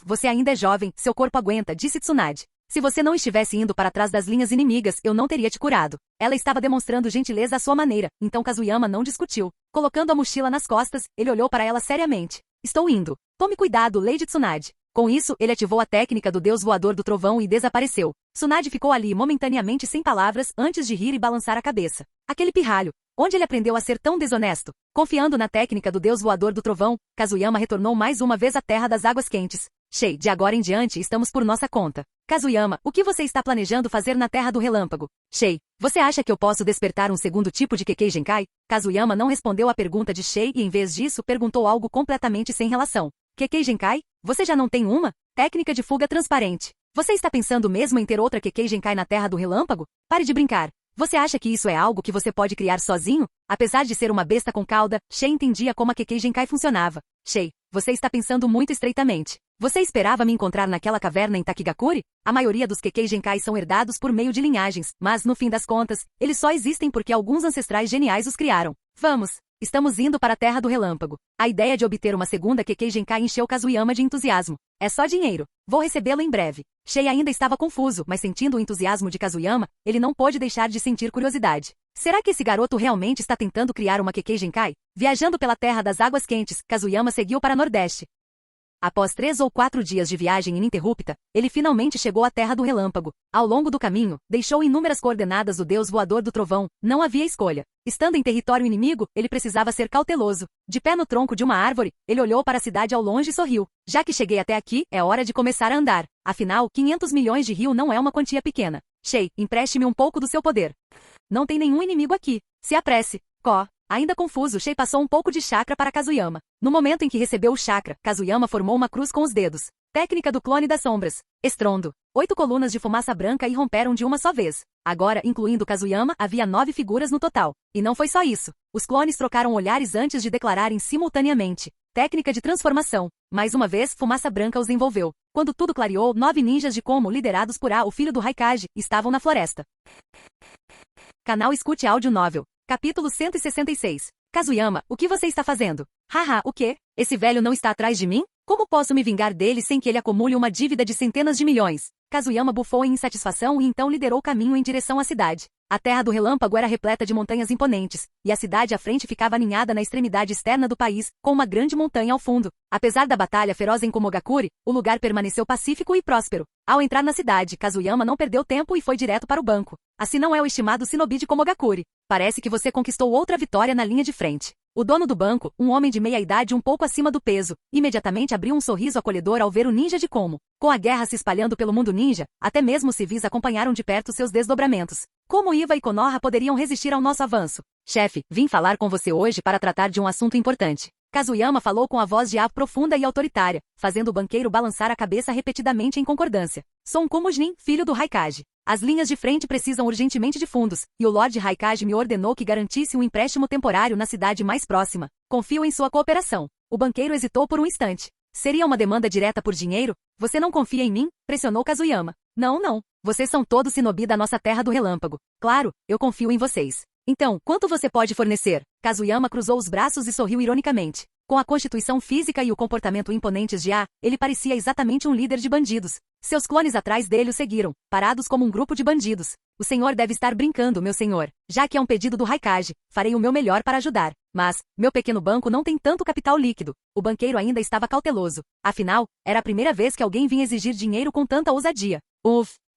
Você ainda é jovem, seu corpo aguenta, disse Tsunade. Se você não estivesse indo para trás das linhas inimigas, eu não teria te curado. Ela estava demonstrando gentileza à sua maneira, então Kazuyama não discutiu. Colocando a mochila nas costas, ele olhou para ela seriamente. Estou indo. Tome cuidado, Lady Tsunade. Com isso, ele ativou a técnica do deus voador do trovão e desapareceu. Tsunade ficou ali momentaneamente sem palavras antes de rir e balançar a cabeça. Aquele pirralho. Onde ele aprendeu a ser tão desonesto? Confiando na técnica do deus voador do trovão, Kazuyama retornou mais uma vez à Terra das Águas Quentes. Shei, de agora em diante estamos por nossa conta. Kazuyama, o que você está planejando fazer na Terra do Relâmpago? Shei, você acha que eu posso despertar um segundo tipo de Kekkei Genkai? Kazuyama não respondeu à pergunta de Shei e em vez disso perguntou algo completamente sem relação. Kekkei Genkai? Você já não tem uma? Técnica de fuga transparente. Você está pensando mesmo em ter outra Kekkei Genkai na Terra do Relâmpago? Pare de brincar. Você acha que isso é algo que você pode criar sozinho? Apesar de ser uma besta com cauda, Shei entendia como a Kekkei Genkai funcionava. Shei, você está pensando muito estreitamente. Você esperava me encontrar naquela caverna em Takigakure? A maioria dos Kekkei Genkai são herdados por meio de linhagens, mas, no fim das contas, eles só existem porque alguns ancestrais geniais os criaram. Vamos! Estamos indo para a Terra do Relâmpago. A ideia de obter uma segunda Kekkei Genkai encheu Kazuyama de entusiasmo. É só dinheiro. Vou recebê-lo em breve. Shei ainda estava confuso, mas sentindo o entusiasmo de Kazuyama, ele não pôde deixar de sentir curiosidade. Será que esse garoto realmente está tentando criar uma Kekkei Genkai? Viajando pela Terra das Águas Quentes, Kazuyama seguiu para Nordeste. Após 3 ou 4 dias de viagem ininterrupta, ele finalmente chegou à Terra do Relâmpago. Ao longo do caminho, deixou inúmeras coordenadas do deus voador do trovão. Não havia escolha. Estando em território inimigo, ele precisava ser cauteloso. De pé no tronco de uma árvore, ele olhou para a cidade ao longe e sorriu. Já que cheguei até aqui, é hora de começar a andar. Afinal, 500 milhões de ryu não é uma quantia pequena. Shei, empreste-me um pouco do seu poder. Não tem nenhum inimigo aqui. Se apresse. Ainda confuso, Shei passou um pouco de chakra para Kazuyama. No momento em que recebeu o chakra, Kazuyama formou uma cruz com os dedos. Técnica do clone das sombras. Estrondo. 8 colunas de fumaça branca irromperam de uma só vez. Agora, incluindo Kazuyama, havia 9 figuras no total. E não foi só isso. Os clones trocaram olhares antes de declararem simultaneamente. Técnica de transformação. Mais uma vez, fumaça branca os envolveu. Quando tudo clareou, 9 ninjas de Como, liderados por A, o filho do Raikage, estavam na floresta. Canal Escute Áudio Novel. Capítulo 166. Kazuyama, o que você está fazendo? Haha, o quê? Esse velho não está atrás de mim? Como posso me vingar dele sem que ele acumule uma dívida de centenas de milhões? Kazuyama bufou em insatisfação e então liderou o caminho em direção à cidade. A Terra do Relâmpago era repleta de montanhas imponentes, e a cidade à frente ficava aninhada na extremidade externa do país, com uma grande montanha ao fundo. Apesar da batalha feroz em Komogakure, o lugar permaneceu pacífico e próspero. Ao entrar na cidade, Kazuyama não perdeu tempo e foi direto para o banco. Assim não é o estimado Shinobi de Komogakure. Parece que você conquistou outra vitória na linha de frente. O dono do banco, um homem de meia-idade um pouco acima do peso, imediatamente abriu um sorriso acolhedor ao ver o ninja de Como. Com a guerra se espalhando pelo mundo ninja, até mesmo os civis acompanharam de perto seus desdobramentos. Como Iva e Konoha poderiam resistir ao nosso avanço? Chefe, vim falar com você hoje para tratar de um assunto importante. Kazuyama falou com a voz de A profunda e autoritária, fazendo o banqueiro balançar a cabeça repetidamente em concordância. Sou um Kumujin, filho do Raikage. As linhas de frente precisam urgentemente de fundos, e o Lord Raikage me ordenou que garantisse um empréstimo temporário na cidade mais próxima. Confio em sua cooperação. O banqueiro hesitou por um instante. Seria uma demanda direta por dinheiro? Você não confia em mim? Pressionou Kazuyama. Não. Vocês são todos shinobi da nossa Terra do Relâmpago. Claro, eu confio em vocês. Então, quanto você pode fornecer? Kazuyama cruzou os braços e sorriu ironicamente. Com a constituição física e o comportamento imponentes de A, ele parecia exatamente um líder de bandidos. Seus clones atrás dele o seguiram, parados como um grupo de bandidos. O senhor deve estar brincando, meu senhor. Já que é um pedido do Raikage, farei o meu melhor para ajudar. Mas, meu pequeno banco não tem tanto capital líquido. O banqueiro ainda estava cauteloso. Afinal, era a primeira vez que alguém vinha exigir dinheiro com tanta ousadia.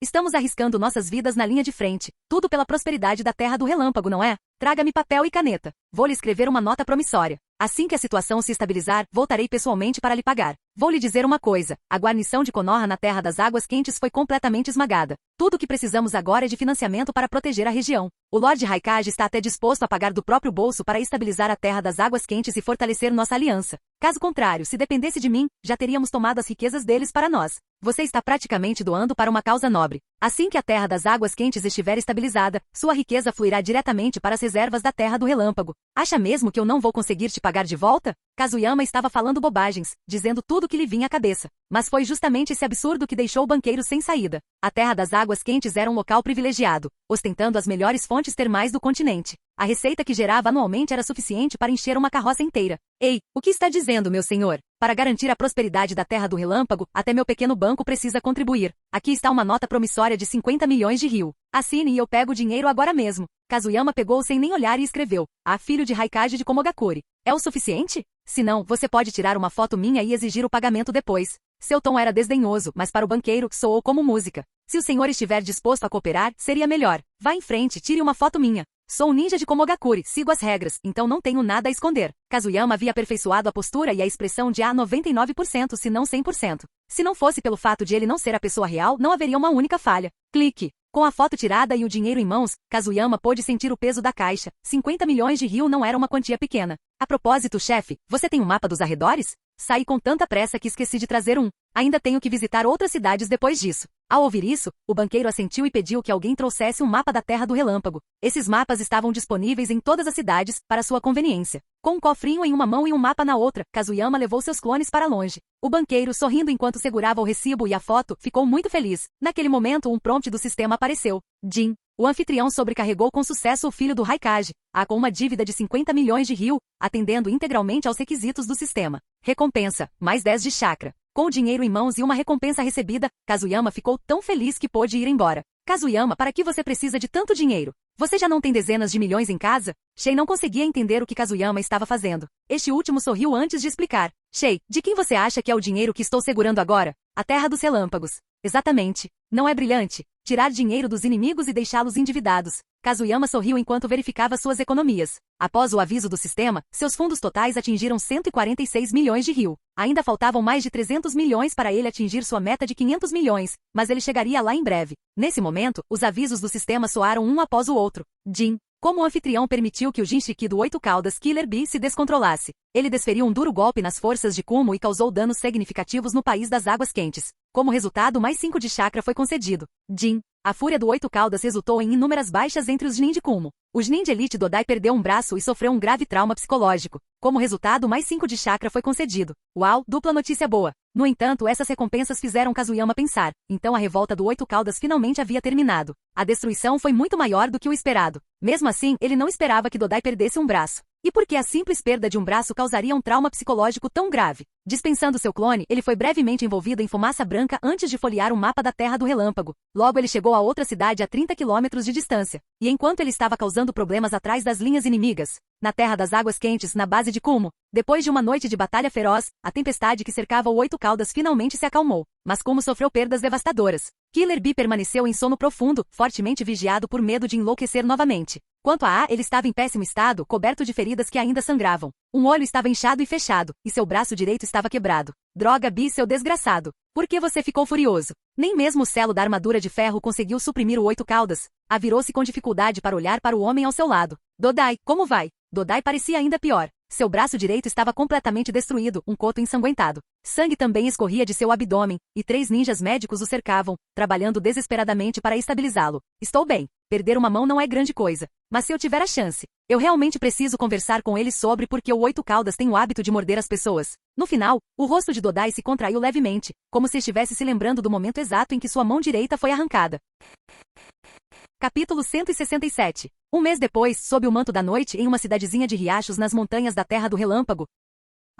Estamos arriscando nossas vidas na linha de frente. Tudo pela prosperidade da Terra do Relâmpago, não é? Traga-me papel e caneta. Vou lhe escrever uma nota promissória. Assim que a situação se estabilizar, voltarei pessoalmente para lhe pagar. Vou lhe dizer uma coisa. A guarnição de Konoha na Terra das Águas Quentes foi completamente esmagada. Tudo o que precisamos agora é de financiamento para proteger a região. O Lord Raikage está até disposto a pagar do próprio bolso para estabilizar a Terra das Águas Quentes e fortalecer nossa aliança. Caso contrário, se dependesse de mim, já teríamos tomado as riquezas deles para nós. Você está praticamente doando para uma causa nobre. Assim que a Terra das Águas Quentes estiver estabilizada, sua riqueza fluirá diretamente para as reservas da Terra do Relâmpago. Acha mesmo que eu não vou conseguir te pagar de volta? Kazuyama estava falando bobagens, dizendo tudo o que lhe vinha à cabeça. Mas foi justamente esse absurdo que deixou o banqueiro sem saída. A Terra das Águas Quentes era um local privilegiado, ostentando as melhores fontes termais do continente. A receita que gerava anualmente era suficiente para encher uma carroça inteira. Ei, o que está dizendo, meu senhor? Para garantir a prosperidade da Terra do Relâmpago, até meu pequeno banco precisa contribuir. Aqui está uma nota promissória de 50 milhões de ryu. Assine e eu pego o dinheiro agora mesmo. Kazuyama pegou sem nem olhar e escreveu. A filho de Raikage de Komogakure. É o suficiente? Se não, você pode tirar uma foto minha e exigir o pagamento depois. Seu tom era desdenhoso, mas para o banqueiro, soou como música. Se o senhor estiver disposto a cooperar, seria melhor. Vá em frente, tire uma foto minha. Sou um ninja de Komogakure, sigo as regras, então não tenho nada a esconder. Kazuyama havia aperfeiçoado a postura e a expressão de a 99%, se não 100%. Se não fosse pelo fato de ele não ser a pessoa real, não haveria uma única falha. Clique. Com a foto tirada e o dinheiro em mãos, Kazuyama pôde sentir o peso da caixa. 50 milhões de ryu não era uma quantia pequena. A propósito, chefe, você tem um mapa dos arredores? Saí com tanta pressa que esqueci de trazer um. Ainda tenho que visitar outras cidades depois disso. Ao ouvir isso, o banqueiro assentiu e pediu que alguém trouxesse um mapa da Terra do Relâmpago. Esses mapas estavam disponíveis em todas as cidades, para sua conveniência. Com um cofrinho em uma mão e um mapa na outra, Kazuyama levou seus clones para longe. O banqueiro, sorrindo enquanto segurava o recibo e a foto, ficou muito feliz. Naquele momento, um prompt do sistema apareceu. Jin. O anfitrião sobrecarregou com sucesso o filho do Raikage, com uma dívida de 50 milhões de ryu, atendendo integralmente aos requisitos do sistema. Recompensa, mais 10 de chakra. Com o dinheiro em mãos e uma recompensa recebida, Kazuyama ficou tão feliz que pôde ir embora. Kazuyama, para que você precisa de tanto dinheiro? Você já não tem dezenas de milhões em casa? Shay não conseguia entender o que Kazuyama estava fazendo. Este último sorriu antes de explicar. Shay, de quem você acha que é o dinheiro que estou segurando agora? A Terra dos Relâmpagos. Exatamente. Não é brilhante? Tirar dinheiro dos inimigos e deixá-los endividados. Kazuyama sorriu enquanto verificava suas economias. Após o aviso do sistema, seus fundos totais atingiram 146 milhões de ryu. Ainda faltavam mais de 300 milhões para ele atingir sua meta de 500 milhões, mas ele chegaria lá em breve. Nesse momento, os avisos do sistema soaram um após o outro. Jin. Como o anfitrião permitiu que o Jinchiki do 8 Caudas Killer Bee se descontrolasse. Ele desferiu um duro golpe nas forças de Kumo e causou danos significativos no país das águas quentes. Como resultado, mais 5 de chakra foi concedido. Jin. A fúria do 8 Caudas resultou em inúmeras baixas entre os Nin de Kumo. O Nin de Elite Dodai perdeu um braço e sofreu um grave trauma psicológico. Como resultado, mais 5 de chakra foi concedido. Uau, dupla notícia boa. No entanto, essas recompensas fizeram Kazuyama pensar. Então a revolta do 8 Caudas finalmente havia terminado. A destruição foi muito maior do que o esperado. Mesmo assim, ele não esperava que Dodai perdesse um braço. E por que a simples perda de um braço causaria um trauma psicológico tão grave? Dispensando seu clone, ele foi brevemente envolvido em fumaça branca antes de folhear um mapa da Terra do Relâmpago. Logo ele chegou a outra cidade a 30 quilômetros de distância. E enquanto ele estava causando problemas atrás das linhas inimigas, na Terra das Águas Quentes, na base de Kumo, depois de uma noite de batalha feroz, a tempestade que cercava o 8 Caudas finalmente se acalmou. Mas Kumo sofreu perdas devastadoras. Killer Bee permaneceu em sono profundo, fortemente vigiado por medo de enlouquecer novamente. Quanto a ele estava em péssimo estado, coberto de feridas que ainda sangravam. Um olho estava inchado e fechado, e seu braço direito estava quebrado. Droga, Bee, seu desgraçado. Por que você ficou furioso? Nem mesmo o selo da armadura de ferro conseguiu suprimir o 8 Caudas. Virou-se com dificuldade para olhar para o homem ao seu lado. Dodai, como vai? Dodai parecia ainda pior. Seu braço direito estava completamente destruído, um coto ensanguentado. Sangue também escorria de seu abdômen, e 3 ninjas médicos o cercavam, trabalhando desesperadamente para estabilizá-lo. Estou bem. Perder uma mão não é grande coisa. Mas se eu tiver a chance, eu realmente preciso conversar com ele sobre porque o 8 Caudas tem o hábito de morder as pessoas. No final, o rosto de Dodai se contraiu levemente, como se estivesse se lembrando do momento exato em que sua mão direita foi arrancada. Capítulo 167. Um mês depois, sob o manto da noite, em uma cidadezinha de riachos nas montanhas da Terra do Relâmpago,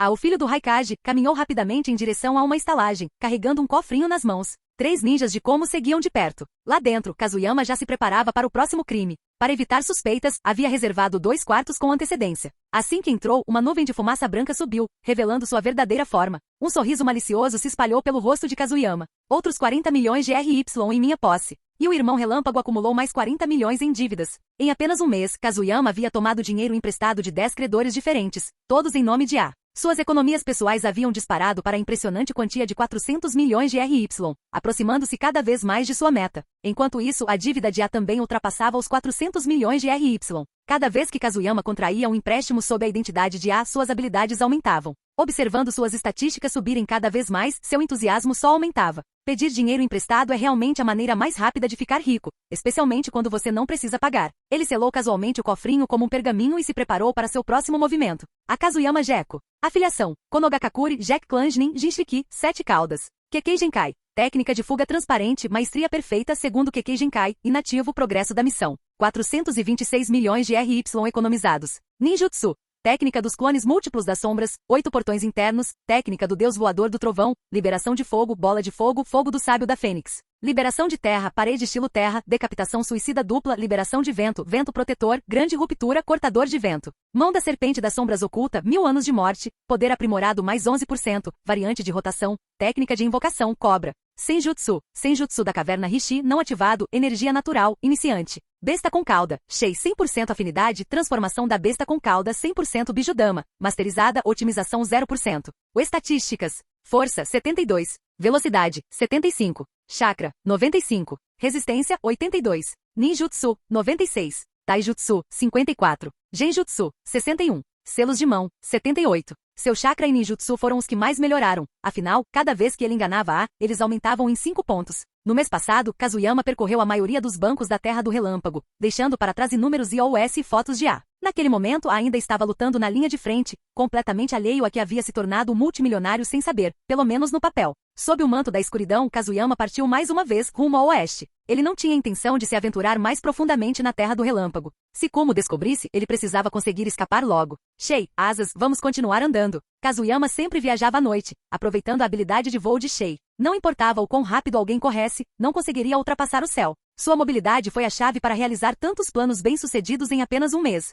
o filho do Raikage caminhou rapidamente em direção a uma estalagem, carregando um cofrinho nas mãos. 3 ninjas de Como seguiam de perto. Lá dentro, Kazuyama já se preparava para o próximo crime. Para evitar suspeitas, havia reservado 2 quartos com antecedência. Assim que entrou, uma nuvem de fumaça branca subiu, revelando sua verdadeira forma. Um sorriso malicioso se espalhou pelo rosto de Kazuyama. Outros 40 milhões de RY em minha posse. E o irmão Relâmpago acumulou mais 40 milhões em dívidas. Em apenas um mês, Kazuyama havia tomado dinheiro emprestado de 10 credores diferentes, todos em nome de A. Suas economias pessoais haviam disparado para a impressionante quantia de 400 milhões de RY, aproximando-se cada vez mais de sua meta. Enquanto isso, a dívida de A também ultrapassava os 400 milhões de RY. Cada vez que Kazuyama contraía um empréstimo sob a identidade de A, suas habilidades aumentavam. Observando suas estatísticas subirem cada vez mais, seu entusiasmo só aumentava. Pedir dinheiro emprestado é realmente a maneira mais rápida de ficar rico, especialmente quando você não precisa pagar. Ele selou casualmente o cofrinho como um pergaminho e se preparou para seu próximo movimento. A Kazuyama Gecko. Afiliação. Konogakakuri, Jack Clangenin, Jinchiki, 7 Caudas. Kekei Genkai. Técnica de fuga transparente, maestria perfeita segundo Kekei Genkai, inativo progresso da missão. 426 milhões de RY economizados. Ninjutsu. Técnica dos clones múltiplos das sombras, 8 portões internos, técnica do deus voador do trovão, liberação de fogo, bola de fogo, fogo do sábio da fênix. Liberação de terra, parede estilo terra, decapitação suicida dupla, liberação de vento, vento protetor, grande ruptura, cortador de vento. Mão da serpente das sombras oculta, 1000 anos de morte, poder aprimorado mais 11%, variante de rotação, técnica de invocação, cobra. Senjutsu, Senjutsu da caverna Rishi, não ativado, energia natural, iniciante. Besta com cauda, Shei 100% afinidade, transformação da besta com cauda 100% Bijudama, masterizada, otimização 0%. O estatísticas, força 72, velocidade 75, chakra 95, resistência 82, ninjutsu 96, taijutsu 54, genjutsu 61, selos de mão 78, Seu chakra e ninjutsu foram os que mais melhoraram. Afinal, cada vez que ele enganava eles aumentavam em 5 pontos. No mês passado, Kazuyama percorreu a maioria dos bancos da Terra do Relâmpago, deixando para trás inúmeros IOS e fotos de A. Naquele momento, ainda estava lutando na linha de frente, completamente alheio a que havia se tornado multimilionário sem saber, pelo menos no papel. Sob o manto da escuridão, Kazuyama partiu mais uma vez rumo ao oeste. Ele não tinha intenção de se aventurar mais profundamente na Terra do Relâmpago. Se Kumo descobrisse, ele precisava conseguir escapar logo. Shei, asas, vamos continuar andando. Kazuyama sempre viajava à noite, aproveitando a habilidade de voo de Shei. Não importava o quão rápido alguém corresse, não conseguiria ultrapassar o céu. Sua mobilidade foi a chave para realizar tantos planos bem-sucedidos em apenas um mês.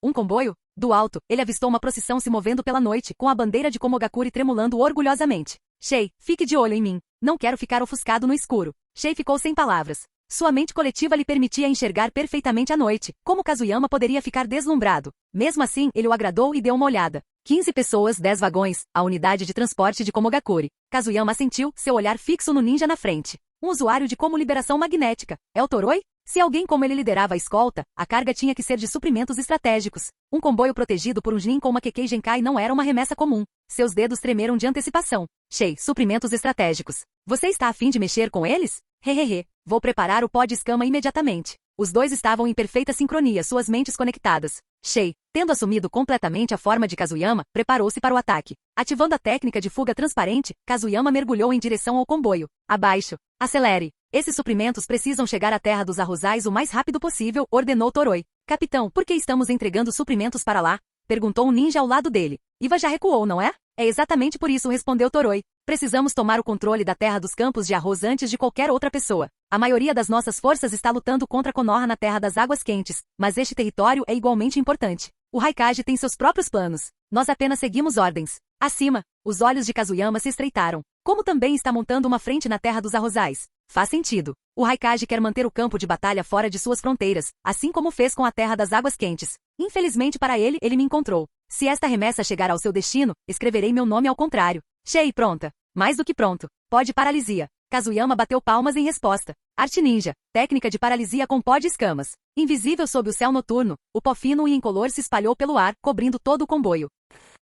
Um comboio? Do alto, ele avistou uma procissão se movendo pela noite, com a bandeira de Komogakure tremulando orgulhosamente. Shei, fique de olho em mim. Não quero ficar ofuscado no escuro. Shei ficou sem palavras. Sua mente coletiva lhe permitia enxergar perfeitamente à noite. Como Kazuyama poderia ficar deslumbrado? Mesmo assim, ele o agradou e deu uma olhada. 15 pessoas, 10 vagões, a unidade de transporte de Komogakure. Kazuyama sentiu seu olhar fixo no ninja na frente. Um usuário de como liberação magnética. É o Toroi? Se alguém como ele liderava a escolta, a carga tinha que ser de suprimentos estratégicos. Um comboio protegido por um Jin com uma Kekkei Genkai não era uma remessa comum. Seus dedos tremeram de antecipação. Shei, suprimentos estratégicos. Você está a fim de mexer com eles? Hehehe. Vou preparar o pó de escama imediatamente. Os dois estavam em perfeita sincronia, suas mentes conectadas. Shei, tendo assumido completamente a forma de Kazuyama, preparou-se para o ataque. Ativando a técnica de fuga transparente, Kazuyama mergulhou em direção ao comboio. Abaixo. Acelere. Esses suprimentos precisam chegar à Terra dos Arrozais o mais rápido possível, ordenou Toroi. Capitão, por que estamos entregando suprimentos para lá? Perguntou um ninja ao lado dele. Iva já recuou, não é? É exatamente por isso, respondeu Toroi. Precisamos tomar o controle da Terra dos Campos de Arroz antes de qualquer outra pessoa. A maioria das nossas forças está lutando contra Konoha na Terra das Águas Quentes, mas este território é igualmente importante. O Raikage tem seus próprios planos. Nós apenas seguimos ordens. Acima, os olhos de Kazuyama se estreitaram. Como também está montando uma frente na Terra dos Arrozais? Faz sentido. O Raikage quer manter o campo de batalha fora de suas fronteiras, assim como fez com a Terra das Águas Quentes. Infelizmente para ele, ele me encontrou. Se esta remessa chegar ao seu destino, escreverei meu nome ao contrário. Shei, pronta. Mais do que pronto. Pó de paralisia. Kazuyama bateu palmas em resposta. Arte ninja. Técnica de paralisia com pó de escamas. Invisível sob o céu noturno, o pó fino e incolor se espalhou pelo ar, cobrindo todo o comboio.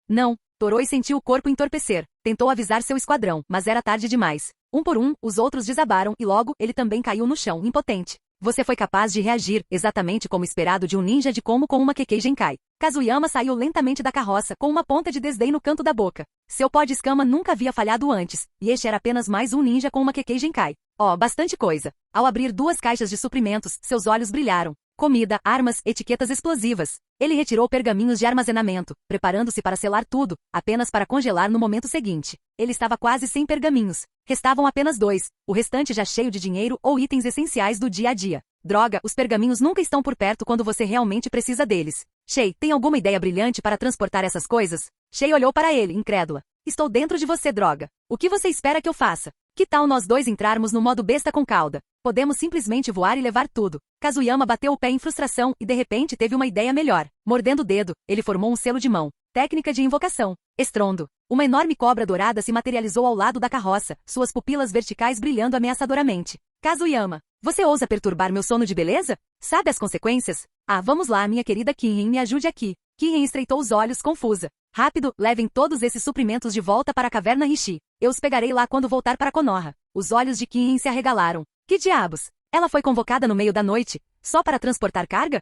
Não. Toroi sentiu o corpo entorpecer. Tentou avisar seu esquadrão, mas era tarde demais. Um por um, os outros desabaram e logo, ele também caiu no chão, impotente. Você foi capaz de reagir, exatamente como esperado de um ninja de como com uma Kekkei Genkai. Kazuyama saiu lentamente da carroça, com uma ponta de desdém no canto da boca. Seu pó de escama nunca havia falhado antes, e este era apenas mais um ninja com uma Kekkei Genkai. Oh, bastante coisa. Ao abrir 2 caixas de suprimentos, seus olhos brilharam. Comida, armas, etiquetas explosivas. Ele retirou pergaminhos de armazenamento, preparando-se para selar tudo, apenas para congelar no momento seguinte. Ele estava quase sem pergaminhos. Restavam apenas 2, o restante já cheio de dinheiro ou itens essenciais do dia a dia. Droga, os pergaminhos nunca estão por perto quando você realmente precisa deles. Shei, tem alguma ideia brilhante para transportar essas coisas? Shei olhou para ele, incrédula. Estou dentro de você, droga. O que você espera que eu faça? Que tal nós dois entrarmos no modo besta com cauda? Podemos simplesmente voar e levar tudo. Kazuyama bateu o pé em frustração e de repente teve uma ideia melhor. Mordendo o dedo, ele formou um selo de mão. Técnica de invocação. Estrondo. Uma enorme cobra dourada se materializou ao lado da carroça, suas pupilas verticais brilhando ameaçadoramente. Kazuyama, você ousa perturbar meu sono de beleza? Sabe as consequências? Ah, vamos lá, minha querida Kinrin, me ajude aqui. Kinrin estreitou os olhos, confusa. Rápido, levem todos esses suprimentos de volta para a caverna Rishi. Eu os pegarei lá quando voltar para Konoha. Os olhos de Kinrin se arregalaram. Que diabos? Ela foi convocada no meio da noite, só para transportar carga?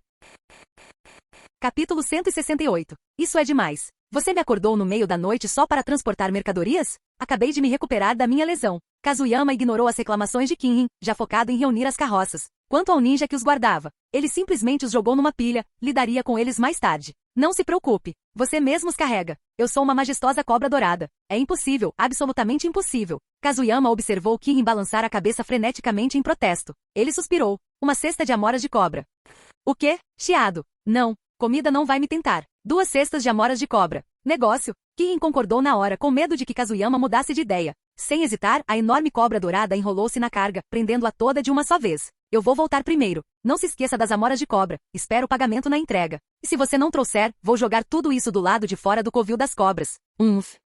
Capítulo 168. Isso é demais. Você me acordou no meio da noite só para transportar mercadorias? Acabei de me recuperar da minha lesão. Kazuyama ignorou as reclamações de Kinrin, já focado em reunir as carroças. Quanto ao ninja que os guardava, ele simplesmente os jogou numa pilha, lidaria com eles mais tarde. Não se preocupe, você mesmo os carrega. Eu sou uma majestosa cobra dourada. É impossível, absolutamente impossível. Kazuyama observou Kinrin balançar a cabeça freneticamente em protesto. Ele suspirou. Uma cesta de amoras de cobra. O quê? Chiado. Não, comida não vai me tentar. 2 cestas de amoras de cobra. Negócio. Kinrin concordou na hora, com medo de que Kazuyama mudasse de ideia. Sem hesitar, a enorme cobra dourada enrolou-se na carga, prendendo-a toda de uma só vez. Eu vou voltar primeiro. Não se esqueça das amoras de cobra. Espero o pagamento na entrega. E se você não trouxer, vou jogar tudo isso do lado de fora do covil das cobras.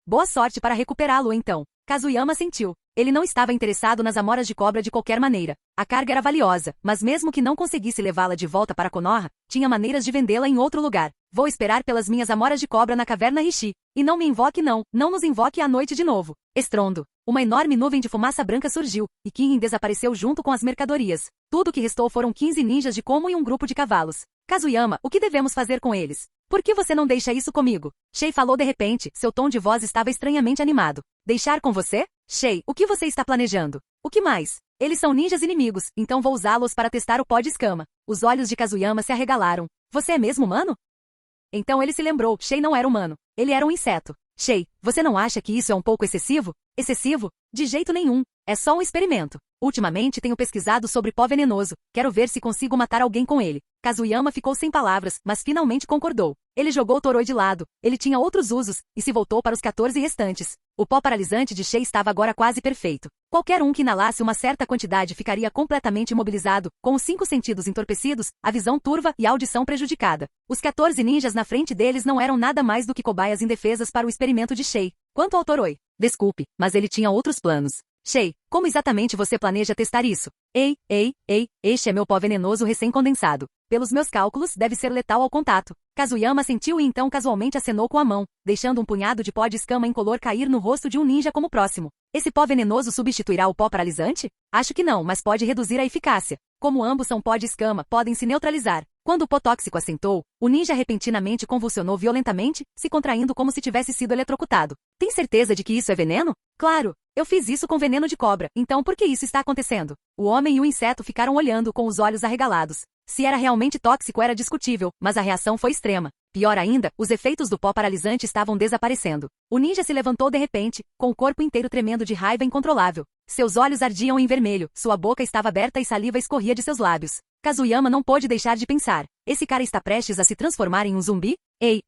Boa sorte para recuperá-lo então. Kazuyama sentiu. Ele não estava interessado nas amoras de cobra de qualquer maneira. A carga era valiosa, mas mesmo que não conseguisse levá-la de volta para Konoha, tinha maneiras de vendê-la em outro lugar. Vou esperar pelas minhas amoras de cobra na caverna Rishi. E não me invoque não nos invoque à noite de novo. Estrondo. Uma enorme nuvem de fumaça branca surgiu, e Kirin desapareceu junto com as mercadorias. Tudo o que restou foram 15 ninjas de Komo e um grupo de cavalos. Kazuyama, o que devemos fazer com eles? Por que você não deixa isso comigo? Shei falou de repente, seu tom de voz estava estranhamente animado. Deixar com você? Shei, o que você está planejando? O que mais? Eles são ninjas inimigos, então vou usá-los para testar o pó de escama. Os olhos de Kazuyama se arregalaram. Você é mesmo humano? Então ele se lembrou, Shei não era humano. Ele era um inseto. Shei, você não acha que isso é um pouco excessivo? Excessivo? De jeito nenhum. É só um experimento. Ultimamente tenho pesquisado sobre pó venenoso. Quero ver se consigo matar alguém com ele. Kazuyama ficou sem palavras, mas finalmente concordou. Ele jogou Toroi de lado. Ele tinha outros usos, e se voltou para os 14 restantes. O pó paralisante de Shei estava agora quase perfeito. Qualquer um que inalasse uma certa quantidade ficaria completamente imobilizado, com os 5 sentidos entorpecidos, a visão turva e a audição prejudicada. Os 14 ninjas na frente deles não eram nada mais do que cobaias indefesas para o experimento de Shei. Quanto ao Toroi, desculpe, mas ele tinha outros planos. Shei, como exatamente você planeja testar isso? Ei, este é meu pó venenoso recém-condensado. Pelos meus cálculos, deve ser letal ao contato. Kazuyama sentiu e então casualmente acenou com a mão, deixando um punhado de pó de escama incolor cair no rosto de um ninja como próximo. Esse pó venenoso substituirá o pó paralisante? Acho que não, mas pode reduzir a eficácia. Como ambos são pó de escama, podem se neutralizar. Quando o pó tóxico assentou, o ninja repentinamente convulsionou violentamente, se contraindo como se tivesse sido eletrocutado. Tem certeza de que isso é veneno? Claro! Eu fiz isso com veneno de cobra, então por que isso está acontecendo? O homem e o inseto ficaram olhando com os olhos arregalados. Se era realmente tóxico era discutível, mas a reação foi extrema. Pior ainda, os efeitos do pó paralisante estavam desaparecendo. O ninja se levantou de repente, com o corpo inteiro tremendo de raiva incontrolável. Seus olhos ardiam em vermelho, sua boca estava aberta e saliva escorria de seus lábios. Kazuyama não pôde deixar de pensar. Esse cara está prestes a se transformar em um zumbi? Ei.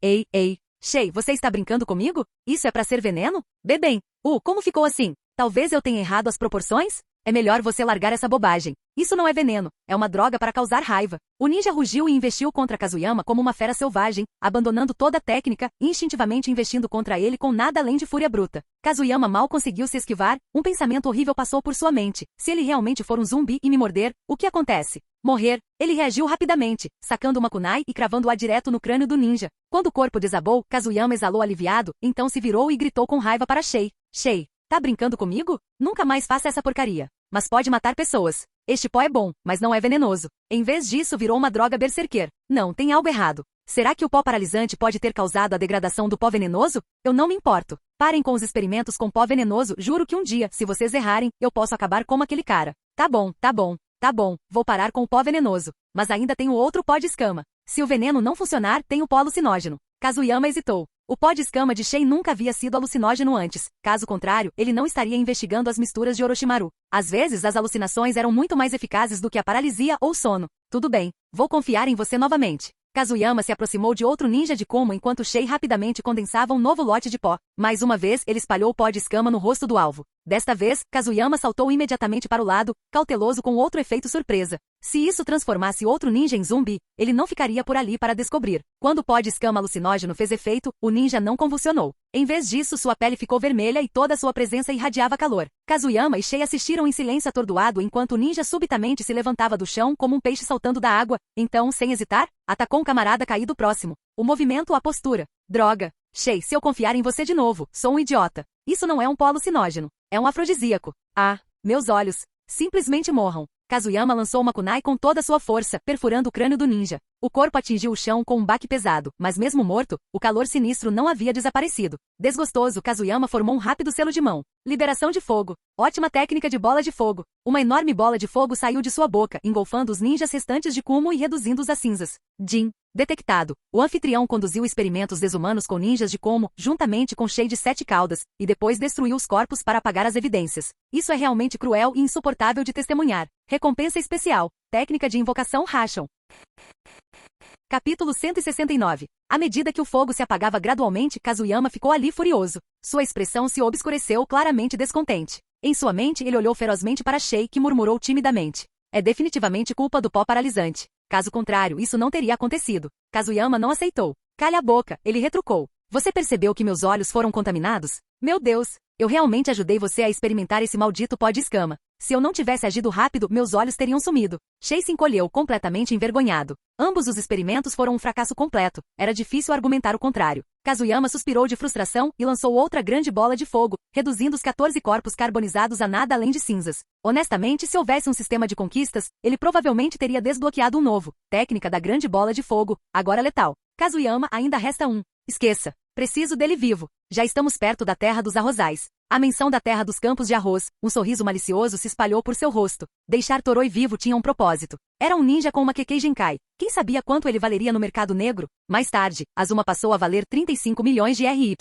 Shei, você está brincando comigo? Isso é para ser veneno? Bebem. Como ficou assim? Talvez eu tenha errado as proporções? É melhor você largar essa bobagem. Isso não é veneno, é uma droga para causar raiva. O ninja rugiu e investiu contra Kazuyama como uma fera selvagem, abandonando toda a técnica e instintivamente investindo contra ele com nada além de fúria bruta. Kazuyama mal conseguiu se esquivar, um pensamento horrível passou por sua mente. Se ele realmente for um zumbi e me morder, o que acontece? Morrer. Ele reagiu rapidamente, sacando uma kunai e cravando-a direto no crânio do ninja. Quando o corpo desabou, Kazuyama exalou aliviado, então se virou e gritou com raiva para Shei. Shei, tá brincando comigo? Nunca mais faça essa porcaria. Mas pode matar pessoas. Este pó é bom, mas não é venenoso. Em vez disso, virou uma droga berserker. Não, tem algo errado. Será que o pó paralisante pode ter causado a degradação do pó venenoso? Eu não me importo. Parem com os experimentos com pó venenoso, juro que um dia, se vocês errarem, eu posso acabar como aquele cara. Tá bom, vou parar com o pó venenoso. Mas ainda tenho outro pó de escama. Se o veneno não funcionar, tem o pó alucinógeno. Kazuyama hesitou. O pó de escama de Shei nunca havia sido alucinógeno antes. Caso contrário, ele não estaria investigando as misturas de Orochimaru. Às vezes, as alucinações eram muito mais eficazes do que a paralisia ou sono. Tudo bem, vou confiar em você novamente. Kazuyama se aproximou de outro ninja de Komo enquanto Shei rapidamente condensava um novo lote de pó. Mais uma vez, ele espalhou o pó de escama no rosto do alvo. Desta vez, Kazuyama saltou imediatamente para o lado, cauteloso com outro efeito surpresa. Se isso transformasse outro ninja em zumbi, ele não ficaria por ali para descobrir. Quando o pó de escama alucinógeno fez efeito, o ninja não convulsionou. Em vez disso, sua pele ficou vermelha e toda sua presença irradiava calor. Kazuyama e Shei assistiram em silêncio atordoado enquanto o ninja subitamente se levantava do chão como um peixe saltando da água. Então, sem hesitar, atacou um camarada caído próximo. O movimento, a postura. Droga. Shei, se eu confiar em você de novo, sou um idiota. Isso não é um pó alucinógeno. É um afrodisíaco. Ah, meus olhos. Simplesmente morram. Kazuyama lançou uma kunai com toda a sua força, perfurando o crânio do ninja. O corpo atingiu o chão com um baque pesado, mas mesmo morto, o calor sinistro não havia desaparecido. Desgostoso, Kazuyama formou um rápido selo de mão. Liberação de fogo. Ótima técnica de bola de fogo. Uma enorme bola de fogo saiu de sua boca, engolfando os ninjas restantes de Kumo e reduzindo-os a cinzas. Jin. Detectado. O anfitrião conduziu experimentos desumanos com ninjas de Komo, juntamente com Shei de 7 caudas, e depois destruiu os corpos para apagar as evidências. Isso é realmente cruel e insuportável de testemunhar. Recompensa especial. Técnica de invocação Rashon. Capítulo 169. À medida que o fogo se apagava gradualmente, Kazuyama ficou ali furioso. Sua expressão se obscureceu, claramente descontente. Em sua mente, ele olhou ferozmente para Shei, que murmurou timidamente. É definitivamente culpa do pó paralisante. Caso contrário, isso não teria acontecido. Kazuyama não aceitou. Calha a boca, ele retrucou. Você percebeu que meus olhos foram contaminados? Meu Deus! Eu realmente ajudei você a experimentar esse maldito pó de escama. Se eu não tivesse agido rápido, meus olhos teriam sumido. Shay se encolheu, completamente envergonhado. Ambos os experimentos foram um fracasso completo. Era difícil argumentar o contrário. Kazuyama suspirou de frustração e lançou outra grande bola de fogo, reduzindo os 14 corpos carbonizados a nada além de cinzas. Honestamente, se houvesse um sistema de conquistas, ele provavelmente teria desbloqueado um novo. Técnica da grande bola de fogo, agora letal. Kazuyama ainda resta um. Esqueça. Preciso dele vivo. Já estamos perto da terra dos arrozais. A menção da terra dos campos de arroz, um sorriso malicioso se espalhou por seu rosto. Deixar Toroi vivo tinha um propósito. Era um ninja com uma Kekkei Genkai. Quem sabia quanto ele valeria no mercado negro? Mais tarde, Azuma passou a valer 35 milhões de RY.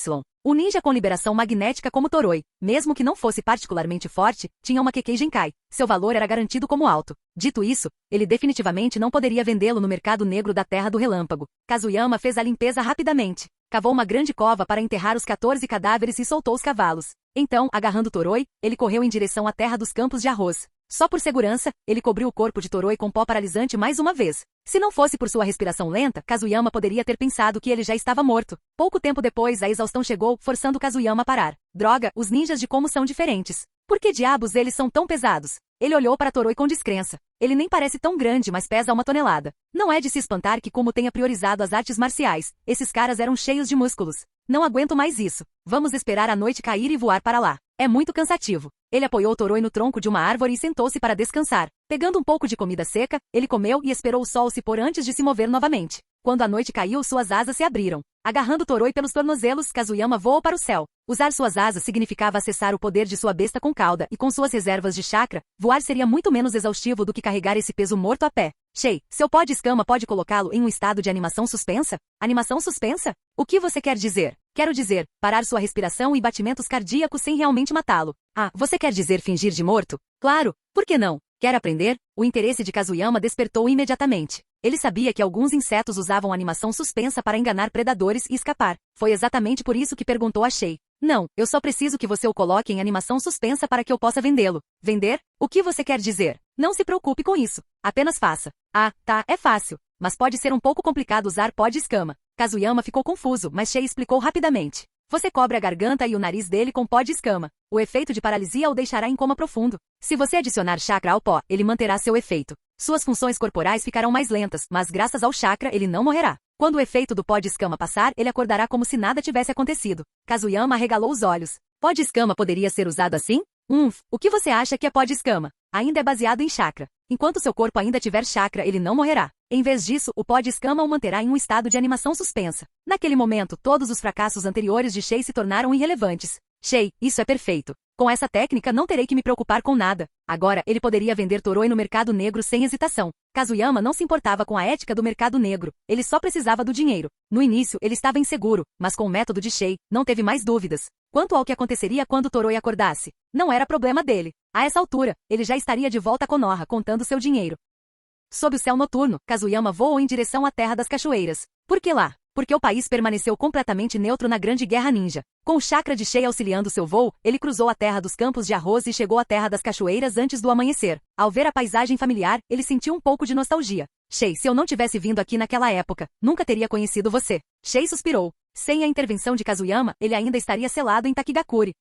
O ninja com liberação magnética como Toroi, mesmo que não fosse particularmente forte, tinha uma Kekkei Genkai. Seu valor era garantido como alto. Dito isso, ele definitivamente não poderia vendê-lo no mercado negro da Terra do Relâmpago. Kazuyama fez a limpeza rapidamente. Cavou uma grande cova para enterrar os 14 cadáveres e soltou os cavalos. Então, agarrando Toroi, ele correu em direção à terra dos campos de arroz. Só por segurança, ele cobriu o corpo de Toroi com pó paralisante mais uma vez. Se não fosse por sua respiração lenta, Kazuyama poderia ter pensado que ele já estava morto. Pouco tempo depois, a exaustão chegou, forçando Kazuyama a parar. Droga, os ninjas de como são diferentes. Por que diabos eles são tão pesados? Ele olhou para Toroi com descrença. Ele nem parece tão grande, mas pesa 1 tonelada. Não é de se espantar que Kumo tenha priorizado as artes marciais. Esses caras eram cheios de músculos. Não aguento mais isso. Vamos esperar a noite cair e voar para lá. É muito cansativo. Ele apoiou Toroi no tronco de uma árvore e sentou-se para descansar. Pegando um pouco de comida seca, ele comeu e esperou o sol se pôr antes de se mover novamente. Quando a noite caiu, suas asas se abriram. Agarrando Toroi pelos tornozelos, Kazuyama voou para o céu. Usar suas asas significava acessar o poder de sua besta com cauda, e com suas reservas de chakra, voar seria muito menos exaustivo do que carregar esse peso morto a pé. Shay, seu pó de escama pode colocá-lo em um estado de animação suspensa? Animação suspensa? O que você quer dizer? Quero dizer, parar sua respiração e batimentos cardíacos sem realmente matá-lo. Ah, você quer dizer fingir de morto? Claro, por que não? Quer aprender? O interesse de Kazuyama despertou imediatamente. Ele sabia que alguns insetos usavam animação suspensa para enganar predadores e escapar. Foi exatamente por isso que perguntou a Shay. Não, eu só preciso que você o coloque em animação suspensa para que eu possa vendê-lo. Vender? O que você quer dizer? Não se preocupe com isso. Apenas faça. Ah, tá, é fácil. Mas pode ser um pouco complicado usar pó de escama. Kazuyama ficou confuso, mas Shay explicou rapidamente. Você cobre a garganta e o nariz dele com pó de escama. O efeito de paralisia o deixará em coma profundo. Se você adicionar chakra ao pó, ele manterá seu efeito. Suas funções corporais ficarão mais lentas, mas graças ao chakra ele não morrerá. Quando o efeito do pó de escama passar, ele acordará como se nada tivesse acontecido. Kazuyama arregalou os olhos. Pó de escama poderia ser usado assim? O que você acha que é pó de escama? Ainda é baseado em chakra. Enquanto seu corpo ainda tiver chakra, ele não morrerá. Em vez disso, o pó de escama o manterá em um estado de animação suspensa. Naquele momento, todos os fracassos anteriores de Shay se tornaram irrelevantes. Shay, isso é perfeito. Com essa técnica não terei que me preocupar com nada. Agora, ele poderia vender Toroi no mercado negro sem hesitação. Kazuyama não se importava com a ética do mercado negro. Ele só precisava do dinheiro. No início, ele estava inseguro, mas com o método de Shay, não teve mais dúvidas. Quanto ao que aconteceria quando Toroi acordasse, não era problema dele. A essa altura, ele já estaria de volta a Konoha contando seu dinheiro. Sob o céu noturno, Kazuyama voou em direção à Terra das Cachoeiras. Por que lá? Porque o país permaneceu completamente neutro na Grande Guerra Ninja. Com o chakra de Shay auxiliando seu voo, ele cruzou a terra dos campos de arroz e chegou à Terra das Cachoeiras antes do amanhecer. Ao ver a paisagem familiar, ele sentiu um pouco de nostalgia. Shay, se eu não tivesse vindo aqui naquela época, nunca teria conhecido você. Shay suspirou. Sem a intervenção de Kazuyama, ele ainda estaria selado em Takigakure.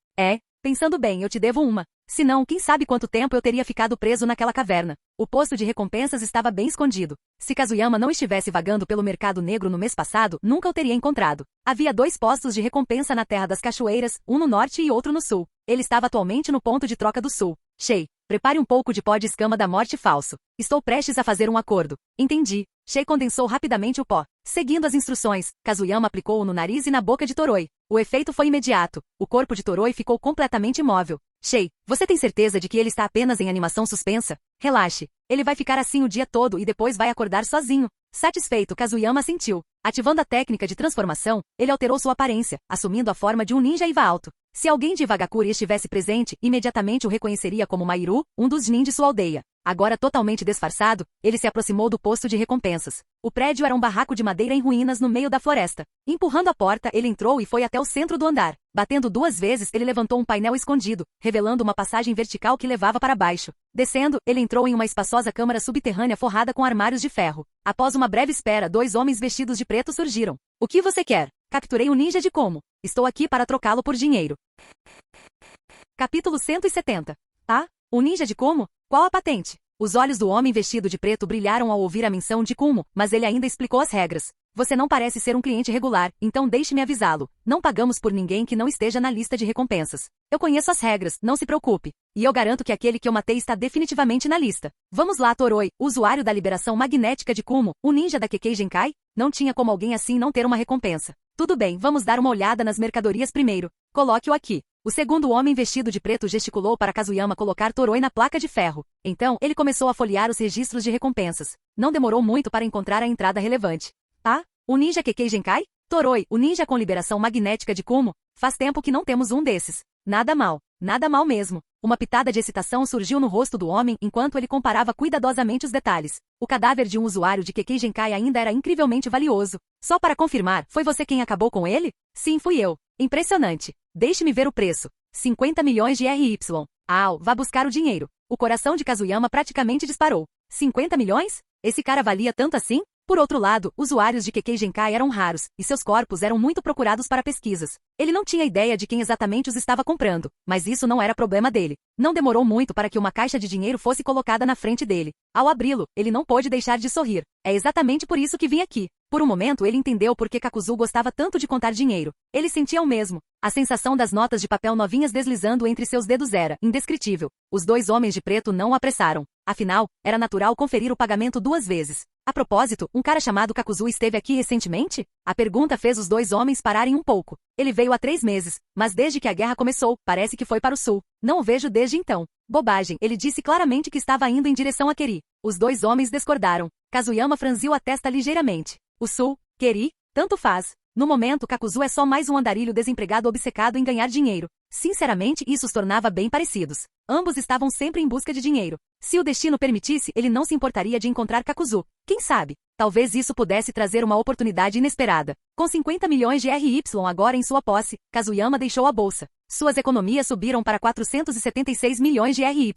Pensando bem, eu te devo uma. Senão, quem sabe quanto tempo eu teria ficado preso naquela caverna. O posto de recompensas estava bem escondido. Se Kazuyama não estivesse vagando pelo mercado negro no mês passado, nunca o teria encontrado. Havia 2 postos de recompensa na Terra das Cachoeiras, um no norte e outro no sul. Ele estava atualmente no ponto de troca do sul. Shay, prepare um pouco de pó de escama da morte falso. Estou prestes a fazer um acordo. Entendi. Shay condensou rapidamente o pó. Seguindo as instruções, Kazuyama aplicou-o no nariz e na boca de Toroi. O efeito foi imediato. O corpo de Toroi ficou completamente imóvel. Shay, você tem certeza de que ele está apenas em animação suspensa? Relaxe. Ele vai ficar assim o dia todo e depois vai acordar sozinho. Satisfeito, Kazuyama assentiu. Ativando a técnica de transformação, ele alterou sua aparência, assumindo a forma de um ninja Iva alto. Se alguém de Vagakure estivesse presente, imediatamente o reconheceria como Mairu, um dos nin de sua aldeia. Agora totalmente disfarçado, ele se aproximou do posto de recompensas. O prédio era um barraco de madeira em ruínas no meio da floresta. Empurrando a porta, ele entrou e foi até o centro do andar. Batendo 2 vezes, ele levantou um painel escondido, revelando uma passagem vertical que levava para baixo. Descendo, ele entrou em uma espaçosa câmara subterrânea forrada com armários de ferro. Após uma breve espera, 2 homens vestidos de preto surgiram. O que você quer? Capturei um ninja de como. Estou aqui para trocá-lo por dinheiro. Capítulo 170. Ah, o ninja de Kumo? Qual a patente? Os olhos do homem vestido de preto brilharam ao ouvir a menção de Kumo, mas ele ainda explicou as regras. Você não parece ser um cliente regular, então deixe-me avisá-lo. Não pagamos por ninguém que não esteja na lista de recompensas. Eu conheço as regras, não se preocupe. E eu garanto que aquele que eu matei está definitivamente na lista. Vamos lá, Toroi, o usuário da liberação magnética de Kumo, o ninja da Kekkei Genkai? Não tinha como alguém assim não ter uma recompensa. Tudo bem, vamos dar uma olhada nas mercadorias primeiro. Coloque-o aqui. O segundo homem vestido de preto gesticulou para Kazuyama colocar Toroi na placa de ferro. Então, ele começou a folhear os registros de recompensas. Não demorou muito para encontrar a entrada relevante. Ah, o ninja Kekkei Genkai? Toroi, o ninja com liberação magnética de Kumo? Faz tempo que não temos um desses. Nada mal mesmo. Uma pitada de excitação surgiu no rosto do homem enquanto ele comparava cuidadosamente os detalhes. O cadáver de um usuário de Kekkei Genkai ainda era incrivelmente valioso. Só para confirmar, foi você quem acabou com ele? Sim, fui eu. Impressionante. Deixe-me ver o preço. 50 milhões de RY. Au, vá buscar o dinheiro. O coração de Kazuyama praticamente disparou. 50 milhões? Esse cara valia tanto assim? Por outro lado, usuários de Kekkei Genkai eram raros, e seus corpos eram muito procurados para pesquisas. Ele não tinha ideia de quem exatamente os estava comprando, mas isso não era problema dele. Não demorou muito para que uma caixa de dinheiro fosse colocada na frente dele. Ao abri-lo, ele não pôde deixar de sorrir. É exatamente por isso que vim aqui. Por um momento ele entendeu por que Kakuzu gostava tanto de contar dinheiro. Ele sentia o mesmo. A sensação das notas de papel novinhas deslizando entre seus dedos era indescritível. Os dois homens de preto não o apressaram. Afinal, era natural conferir o pagamento 2 vezes. A propósito, um cara chamado Kakuzu esteve aqui recentemente? A pergunta fez os dois homens pararem um pouco. Ele veio há 3 meses, mas desde que a guerra começou, parece que foi para o sul. Não o vejo desde então. Bobagem, ele disse claramente que estava indo em direção a Keri. Os dois homens discordaram. Kazuyama franziu a testa ligeiramente. O sul, Keri, tanto faz. No momento, Kakuzu é só mais um andarilho desempregado obcecado em ganhar dinheiro. Sinceramente, isso os tornava bem parecidos. Ambos estavam sempre em busca de dinheiro. Se o destino permitisse, ele não se importaria de encontrar Kakuzu. Quem sabe? Talvez isso pudesse trazer uma oportunidade inesperada. Com 50 milhões de RY agora em sua posse, Kazuyama deixou a bolsa. Suas economias subiram para 476 milhões de RY.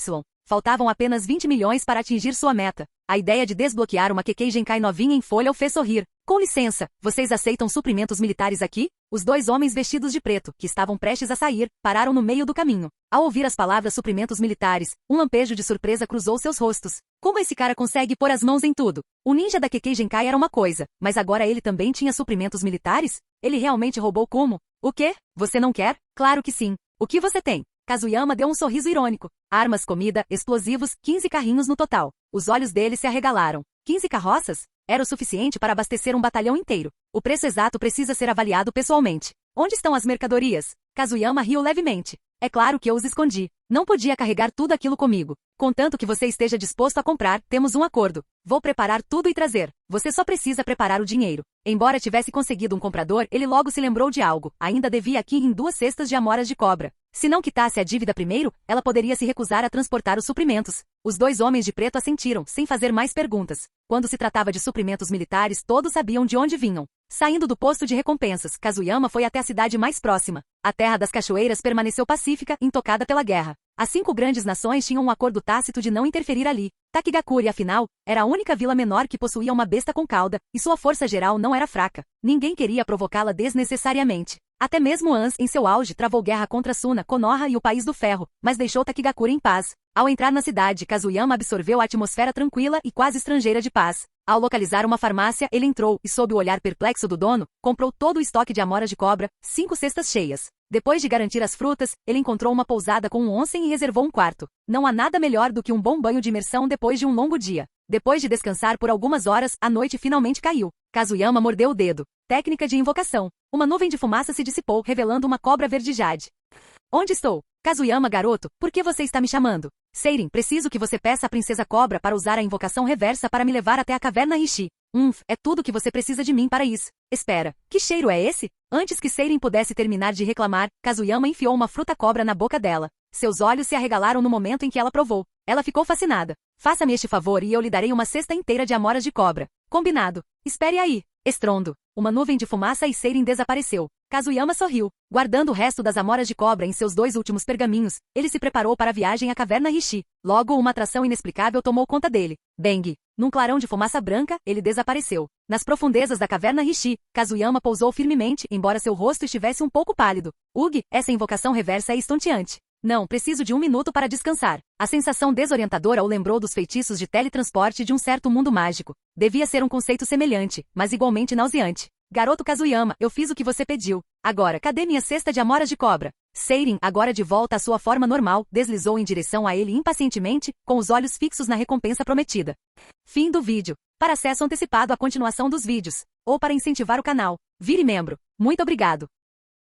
Faltavam apenas 20 milhões para atingir sua meta. A ideia de desbloquear uma Kekkei Genkai novinha em folha o fez sorrir. Com licença, vocês aceitam suprimentos militares aqui? Os dois homens vestidos de preto, que estavam prestes a sair, pararam no meio do caminho. Ao ouvir as palavras suprimentos militares, um lampejo de surpresa cruzou seus rostos. Como esse cara consegue pôr as mãos em tudo? O ninja da Kekkei Genkai era uma coisa, mas agora ele também tinha suprimentos militares? Ele realmente roubou Kumo? O quê? Você não quer? Claro que sim. O que você tem? Kazuyama deu um sorriso irônico. Armas, comida, explosivos, 15 carrinhos no total. Os olhos dele se arregalaram. 15 carroças? Era o suficiente para abastecer um batalhão inteiro. O preço exato precisa ser avaliado pessoalmente. Onde estão as mercadorias? Kazuyama riu levemente. É claro que eu os escondi. Não podia carregar tudo aquilo comigo. Contanto que você esteja disposto a comprar, temos um acordo. Vou preparar tudo e trazer. Você só precisa preparar o dinheiro. Embora tivesse conseguido um comprador, ele logo se lembrou de algo. Ainda devia aqui em 2 cestas de amoras de cobra. Se não quitasse a dívida primeiro, ela poderia se recusar a transportar os suprimentos. Os dois homens de preto assentiram, sem fazer mais perguntas. Quando se tratava de suprimentos militares, todos sabiam de onde vinham. Saindo do posto de recompensas, Kazuyama foi até a cidade mais próxima. A Terra das Cachoeiras permaneceu pacífica, intocada pela guerra. As 5 grandes nações tinham um acordo tácito de não interferir ali. Takigakuri, afinal, era a única vila menor que possuía uma besta com cauda, e sua força geral não era fraca. Ninguém queria provocá-la desnecessariamente. Até mesmo Ans, em seu auge, travou guerra contra Suna, Konoha e o País do Ferro, mas deixou Takigakuri em paz. Ao entrar na cidade, Kazuyama absorveu a atmosfera tranquila e quase estrangeira de paz. Ao localizar uma farmácia, ele entrou e, sob o olhar perplexo do dono, comprou todo o estoque de amoras de cobra, 5 cestas cheias. Depois de garantir as frutas, ele encontrou uma pousada com um onsen e reservou um quarto. Não há nada melhor do que um bom banho de imersão depois de um longo dia. Depois de descansar por algumas horas, a noite finalmente caiu. Kazuyama mordeu o dedo. Técnica de invocação. Uma nuvem de fumaça se dissipou, revelando uma cobra verde jade. Onde estou? Kazuyama, garoto, por que você está me chamando? Seirin, preciso que você peça à princesa cobra para usar a invocação reversa para me levar até a caverna Rishi. É tudo que você precisa de mim para isso. Espera, que cheiro é esse? Antes que Seirin pudesse terminar de reclamar, Kazuyama enfiou uma fruta cobra na boca dela. Seus olhos se arregalaram no momento em que ela provou. Ela ficou fascinada. Faça-me este favor e eu lhe darei uma cesta inteira de amoras de cobra. Combinado. Espere aí. Estrondo. Uma nuvem de fumaça e Seirin desapareceu. Kazuyama sorriu. Guardando o resto das amoras de cobra em seus 2 últimos pergaminhos, ele se preparou para a viagem à caverna Rishi. Logo, uma atração inexplicável tomou conta dele. Bang! Num clarão de fumaça branca, ele desapareceu. Nas profundezas da caverna Rishi, Kazuyama pousou firmemente, embora seu rosto estivesse um pouco pálido. Essa invocação reversa é estonteante. Não, preciso de 1 minuto para descansar. A sensação desorientadora o lembrou dos feitiços de teletransporte de um certo mundo mágico. Devia ser um conceito semelhante, mas igualmente nauseante. Garoto Kazuyama, eu fiz o que você pediu. Agora, cadê minha cesta de amoras de cobra? Seirin, agora de volta à sua forma normal, deslizou em direção a ele impacientemente, com os olhos fixos na recompensa prometida. Fim do vídeo. Para acesso antecipado à continuação dos vídeos, ou para incentivar o canal, vire membro. Muito obrigado.